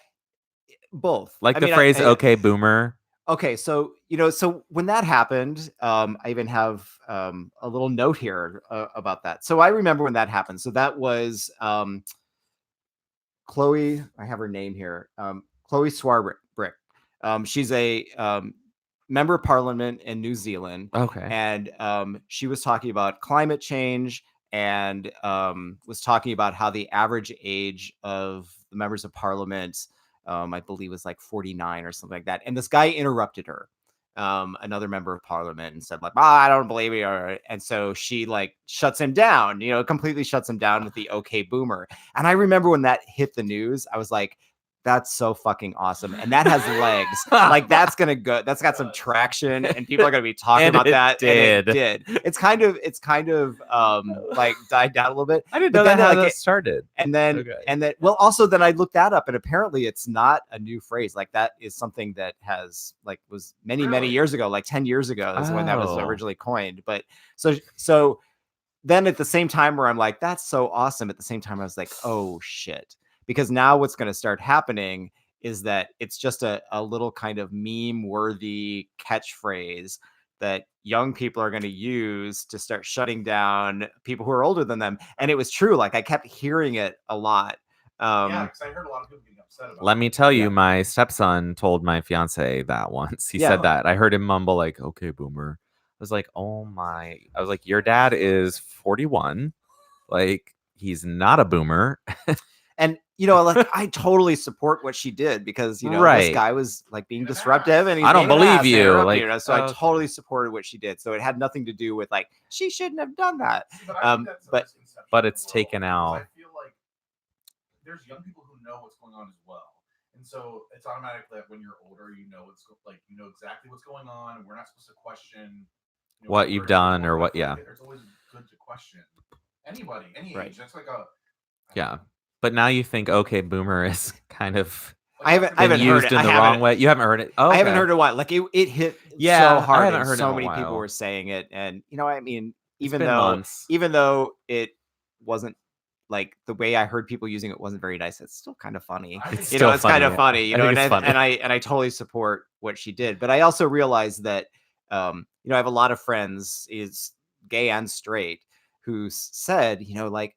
Both. Like I the mean, phrase "Okay, boomer." Okay, so so when that happened, I even have a little note here about that. So I remember when that happened. So that was Chloe. I have her name here. Chloe Swarbrick. She's a member of parliament in New Zealand, Okay. and she was talking about climate change and was talking about how the average age of the members of parliament, I believe, was like 49 or something like that. And this guy interrupted her, another member of parliament, and said like, I don't believe you. And so she like shuts him down, completely shuts him down with the "Okay, boomer." And I remember when that hit the news, I was like, that's so fucking awesome. And that has legs. Like that's going to go, that's got some traction and people are going to be talking And about it that. did. And it did. It's kind of like died down a little bit. I didn't But know that then, how like, that it- started. And then, Okay. well, also then I looked that up and apparently it's not a new phrase. Like that is something that was many Really? years ago, like 10 years ago is when that was Oh. originally coined. But so then at the same time where I'm like, that's so awesome. At the same time, I was like, oh shit. Because now what's going to start happening is that it's just a little kind of meme worthy catchphrase that young people are going to use to start shutting down people who are older than them. And it was true. Like I kept hearing it a lot. Yeah, because I heard a lot of people getting upset about Let it. me tell you, Yeah. my stepson told my fiance that once. He Yeah. said that. I heard him mumble like, "Okay, boomer." I was like, "Oh my." I was like, "Your dad is 41. Like, he's not a boomer." And like I totally support what she did because this Right. guy was like being In an disruptive ass. and he's I don't being an believe ass and you, interrupting, like, so I okay. totally supported what she did. So it had nothing to do with like she shouldn't have done that. See, but I think that's a but- misconception but in the it's world, taken because out. I feel like there's young people who know what's going on as well, and so it's automatic that when you're older, you know exactly what's going on, and we're not supposed to question What you've done or I what- feel yeah. like it's always good to question anybody, any Right. age. That's like a Yeah. But now you think, okay, boomer is kind of I haven't been heard used it. in I the haven't- wrong way. You haven't heard it? Oh, I haven't heard it a while. Like it hit Yeah, I so hard. haven't And heard it so in a many people while. were saying it, and I mean, It's even been though months. it wasn't like the way I heard people using it wasn't very nice, it's still kind of funny. I think It's so. still It's kind of funny. funny, I think it's funny. and I totally support what she did. But I also realized that I have a lot of friends, is gay and straight, who said, like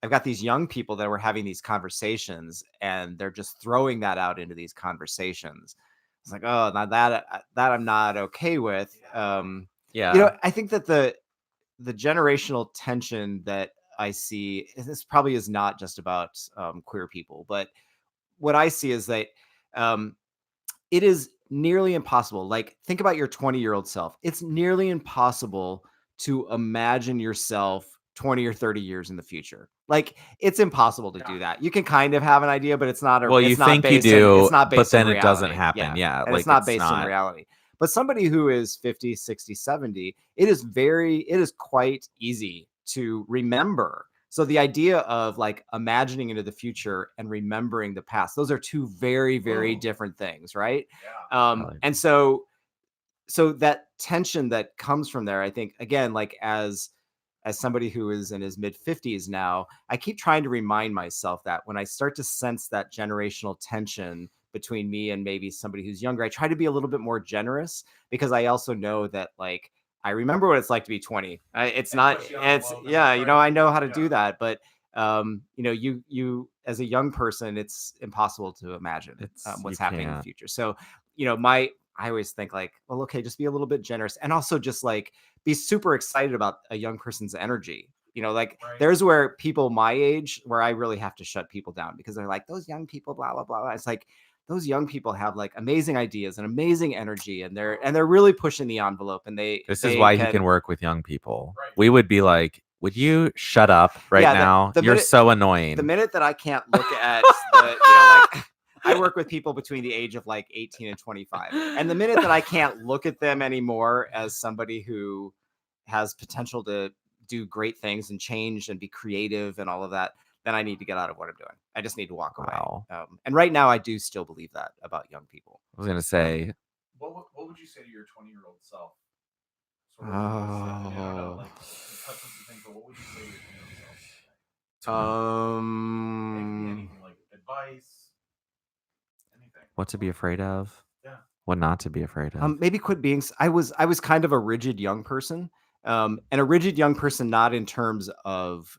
I've got these young people that were having these conversations and they're just throwing that out into these conversations. It's like, oh, now that I'm not okay with. Yeah. I think that the generational tension that I see, this probably is not just about queer people, but what I see is that it is nearly impossible. Like, think about your 20-year-old self. It's nearly impossible to imagine yourself 20 or 30 years in the future. Like, it's impossible to do that. You can kind of have an idea, but it's not. Well, you it's not think you based do, it's not based but then in it doesn't reality. happen. Yeah, and like, it's not it's based in not. reality. But somebody who is 50, 60, 70, it is quite easy to remember. So the idea of like imagining into the future and remembering the past, those are two very, very Ooh. different things, right? Yeah. Really. And so that tension that comes from there, I think, again, like as somebody who is in his mid 50s now, I keep trying to remind myself that when I start to sense that generational tension between me and maybe somebody who's younger, I try to be a little bit more generous, because I also know that like I remember what it's like to be 20. It's And not, push the it's envelope and yeah, try I to- know how to do yeah. that, but you as a young person, it's impossible to imagine what's You happening in the can't. future. So I always think like, well, okay, just be a little bit generous, and also just like be super excited about a young person's energy. Like Right. there's where people my age, where I really have to shut people down, because they're like, those young people, blah, blah, blah, blah. It's like, those young people have like amazing ideas and amazing energy, and they're really pushing the envelope, and This is why he can work with young people. Right. We would be like, would you shut up right Yeah, now? the You're minute- so annoying. The minute that I can't look at like I work with people between the age of like 18 and 25. And the minute that I can't look at them anymore as somebody who has potential to do great things and change and be creative and all of that, then I need to get out of what I'm doing. I just need to walk away. Wow. And right now, I do still believe that about young people. I was gonna say, What would you say to your 20-year-old self? Sort of, I mean, I don't know, Oh. like, you touched on some things, but what would you say to your 20-year-old self? It could be anything, like advice, anything. what to be afraid of? Yeah. What not to be afraid of? Maybe quit being. I was kind of a rigid young person, and a rigid young person, not in terms of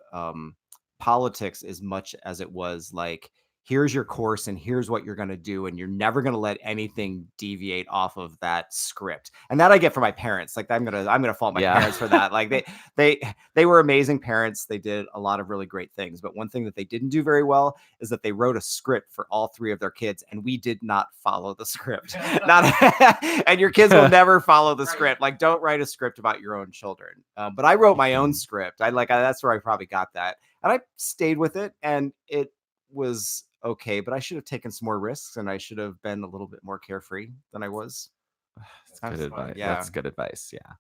politics as much as it was like, here's your course and here's what you're going to do, and you're never going to let anything deviate off of that script. And that I get from my parents. Like I'm gonna fault my Yeah. parents for that. Like they were amazing parents. They did a lot of really great things, but one thing that they didn't do very well is that they wrote a script for all three of their kids, and we did not follow the script. And your kids will never follow the Right. script. Like, don't write a script about your own children. But I wrote my own script. That's where I probably got that, and I stayed with it, and it was okay. But I should have taken some more risks, and I should have been a little bit more carefree than I was. That's good That's advice. funny. Yeah. That's good advice. Yeah.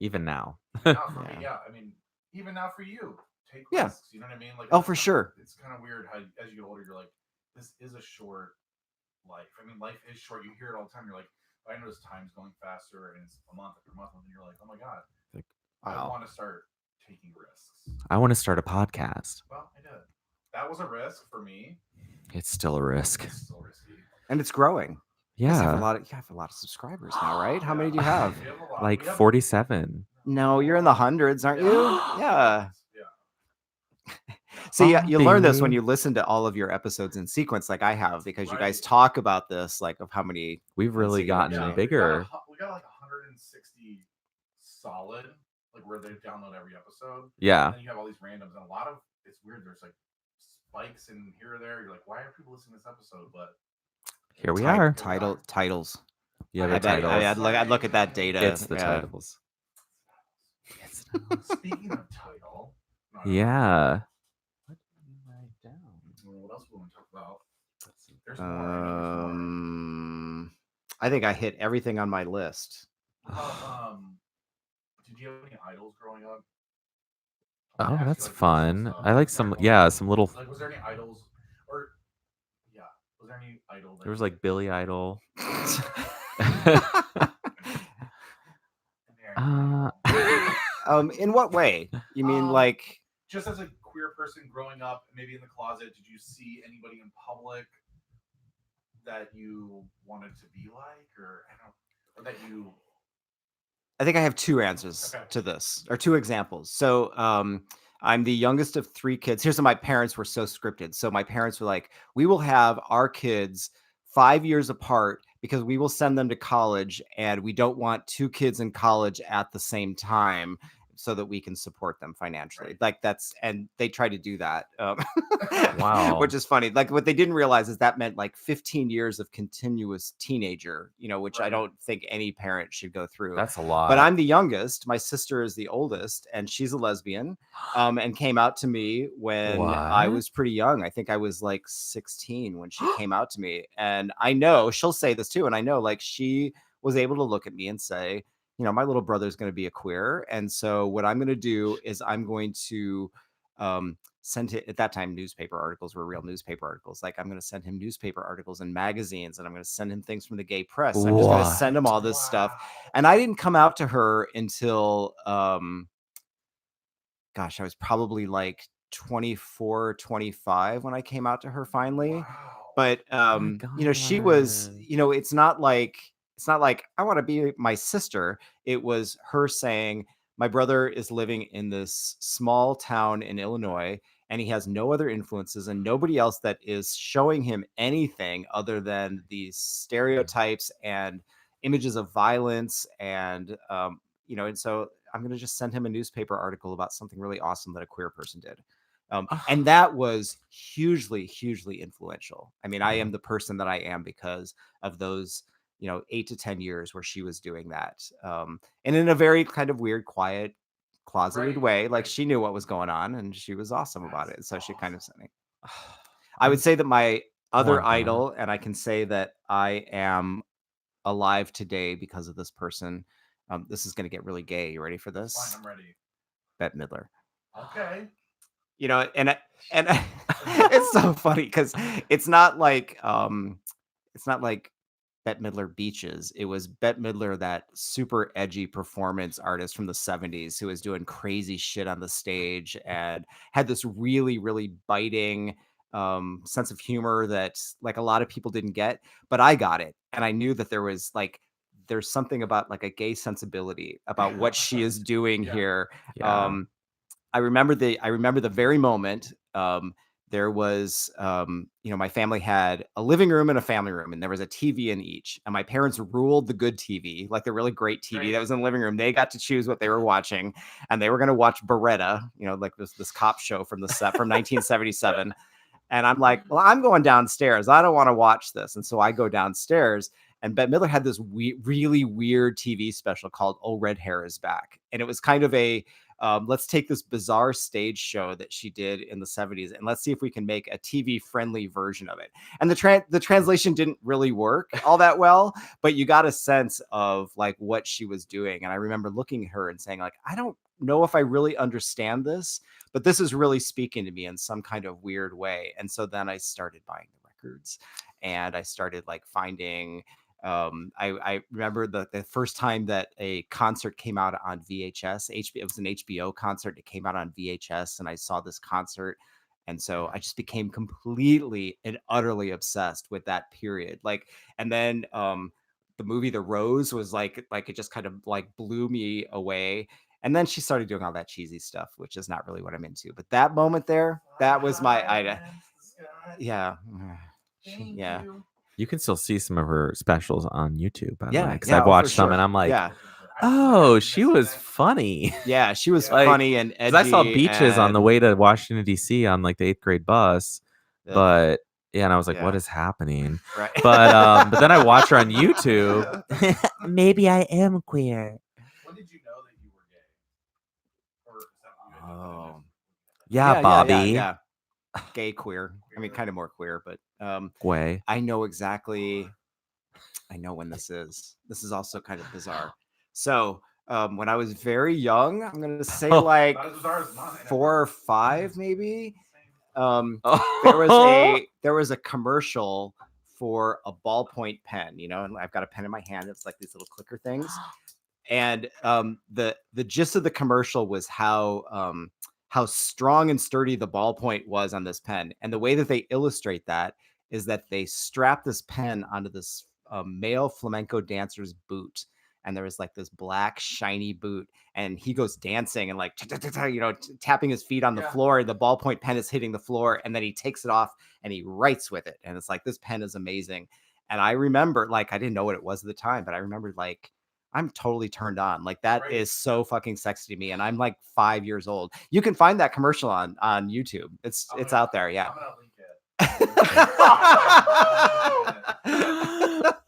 Even now. Now for me, Yeah. yeah. I mean, even now for you, take Yeah. risks. You know what I mean? Like, Oh, for sure. It's kind of weird how, as you get older, you're like, this is a short life. I mean, life is short. You hear it all the time. You're like, I notice time's going faster, and it's a month after month, and you're like, oh my god, I Wow. want to start taking risks. I want to start a podcast. Well, I did. That was a risk for me. It's still a risk. It's still risky. And it's growing. You guys have a Yeah, lot of subscribers now, right? How many do you have? We have a lot. like We have 47. No, you're in the hundreds, aren't you? Yeah. Yeah. So Aw, you learn this when baby. you listen to all of your episodes in sequence, like I have, because you guys Right. talk about this, like of how many. We've Let's really see, gotten yeah, bigger. We got like 160 solid, like where they download every episode. Yeah. And then you have all these randoms, and a lot of it's weird. There's like spikes in here or there. You're like, why are people listening to this episode? But Here we are. Titles. Yeah, I the I bet. titles. I'd look at that data. It's the yeah. titles. Speaking of title, Yeah. What else we want to talk about? There's more. There's more. I think I hit everything on my list. Did you have any idols growing up? Oh, that's fun. I like some little. Like, was there any idols, or was there any idol? There was like Billy Idol. In what way? You mean like just as a queer person growing up, maybe in the closet, did you see anybody in public that you wanted to be like, or or that you? I think I have two answers to this, or two examples. So I'm the youngest of three kids. Here's how my parents were so scripted. So my parents were like, we will have our kids 5 years apart because we will send them to college, and we don't want two kids in college at the same time so that we can support them financially. Right. Like and they try to do that. Wow. Which is funny. Like what they didn't realize is that meant like 15 years of continuous teenager, which I Right. don't think any parent should go through. That's a lot. But I'm the youngest. My sister is the oldest, and she's a lesbian, and came out to me when I What? was pretty young. I think I was like 16 when she came out to me. And I know she'll say this too. And I know like she was able to look at me and say, my little brother's going to be a queer. And so what I'm going to do is I'm going to send it. At that time, newspaper articles were real newspaper articles. Like I'm going to send him newspaper articles and magazines, and I'm going to send him things from the gay press. I'm just going to send him all this stuff. And I didn't come out to her until gosh, I was probably like 24, 25 when I came out to her finally. Wow. But she was, it's not like I want to be my sister. It was her saying, my brother is living in this small town in Illinois, and he has no other influences and nobody else that is showing him anything other than these stereotypes and images of violence. And and so I'm going to just send him a newspaper article about something really awesome that a queer person did. And that was hugely, hugely influential. I mean, I am the person that I am because of those, 8 to 10 years where she was doing that. And in a very kind of weird, quiet, closeted way, like she knew what was going on and she was awesome about it. So she kind of sent me. I would say that my other idol, and I can say that I am alive today because of this person. This is going to get really gay. You ready for this? Fine, I'm ready. Bette Midler. Okay. And it's so funny because it's not like Bette Midler Beaches. It was Bette Midler, that super edgy performance artist from the 70s who was doing crazy shit on the stage and had this really, really biting sense of humor that like a lot of people didn't get, but I got it. And I knew that there's something about like a gay sensibility about what she is doing here. Yeah. I remember the very moment. There was, my family had a living room and a family room, and there was a TV in each. And my parents ruled the good TV, like the really great TV that was in the living room. They got to choose what they were watching, and they were going to watch Beretta, like this cop show from 1977. And I'm like, well, I'm going downstairs. I don't want to watch this. And so I go downstairs, and Bette Midler had this really weird TV special called "Oh, Red Hair Is Back," and it was kind of a let's take this bizarre stage show that she did in the 70s and let's see if we can make a TV friendly version of it. And the translation didn't really work all that well, but you got a sense of like what she was doing. And I remember looking at her and saying like, I don't know if I really understand this, but this is really speaking to me in some kind of weird way. And so then I started buying the records, and I started like finding I remember the first time that a concert came out on VHS. It was an HBO concert. It came out on VHS, and I saw this concert, And so I just became completely and utterly obsessed with that period. Like, and then the movie The Rose was like it just kind of like blew me away. And then she started doing all that cheesy stuff, which is not really what I'm into. But that moment there, that was my yeah. Thank Yeah. you. You can still see some of her specials on YouTube, by the way, Yeah, because yeah, I've oh, for watched some sure. and I'm like, Yeah. oh, she was funny. Yeah, she was Like, funny and edgy. Because I saw Beaches on the and- way to Washington D.C. on like the 8th grade bus, Ugh, but yeah, and I was like, Yeah. what is happening? right. But then I watch her on YouTube. Maybe I am queer. When did you know that you were gay? Or is that what you had done? Oh. Yeah, Bobby. Yeah. Gay, queer. I mean, kind of more queer, but Way. I know exactly. I know when this is. This is also kind of bizarre. So when I was very young, I'm gonna say Oh. like Not as bizarre as mine. 4 or 5, maybe. Same. There was a commercial for a ballpoint pen, you know, and I've got a pen in my hand. It's like these little clicker things. And the gist of the commercial was how strong and sturdy the ballpoint was on this pen. And the way that they illustrate that is that they strap this pen onto this male flamenco dancer's boot. And there was like this black shiny boot, and he goes dancing and like, you know, tapping his feet on the Yeah. floor. And the ballpoint pen is hitting the floor, and then he takes it off and he writes with it. And it's like, this pen is amazing. And I remember, like, I didn't know what it was at the time, but I remember like, I'm totally turned on. Like that Right. is so fucking sexy to me. And I'm like 5 years old. You can find that commercial on YouTube. It's out there. Yeah. I'm gonna link it.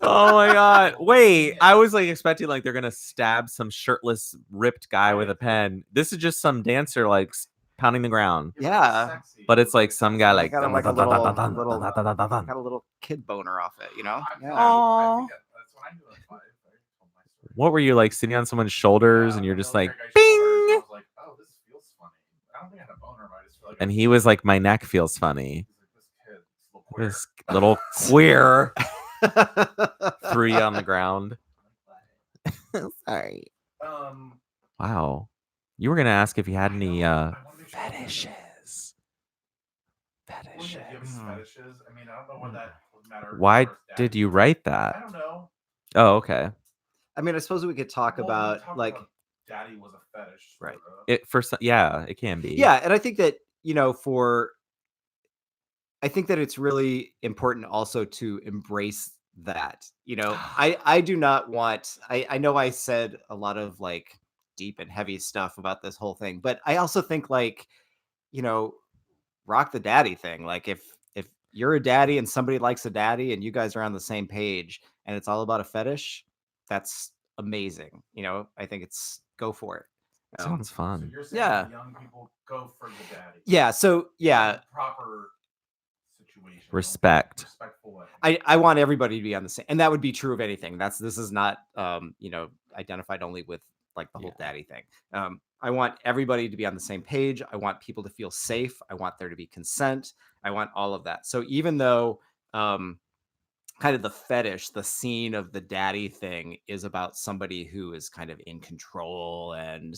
Oh my god. Wait, I was like expecting like they're gonna stab some shirtless, ripped guy with a pen. This is just some dancer like pounding the ground. Yeah. Sexy. But it's like some guy like got a little kid boner off it, you know? Yeah. Aw. That's what I'm doing. What were you like sitting on someo's shoulders and you're just like bing. bing? I was like, oh, this feels funny. I don't think I had a boner, but I just feel like. And he was like, my neck feels funny. He's like, this kid, this little This little queer threw you on the ground. Sorry. Wow. You were gonna ask if you had any fetishes. Fetishes. I mean, I don't know what that would matter. Why did you write I that? don't know. Oh, okay. I mean, I suppose we could talk Well, about talk like about daddy was a fetish. Right. sorta. It for some, yeah, it can be. yeah, and I think that, you know, I think that it's really important also to embrace that. You know, I do not want I know I said a lot of like deep and heavy stuff about this whole thing, but I also think like, you know, rock the daddy thing. Like if you're a daddy and somebody likes a daddy and you guys are on the same page and it's all about a fetish, that's amazing. You know, I think it's go for it. Sounds So fun. you're saying Yeah. that young people go for the daddy. Yeah, so yeah, Proper situation. Respect. Respectful way. I want everybody to be on the same, and that would be true of anything. This is not you know, identified only with like the whole daddy thing. I want everybody to be on the same page. I want people to feel safe. I want there to be consent. I want all of that. So even though kind of the fetish, the scene of the daddy thing is about somebody who is kind of in control and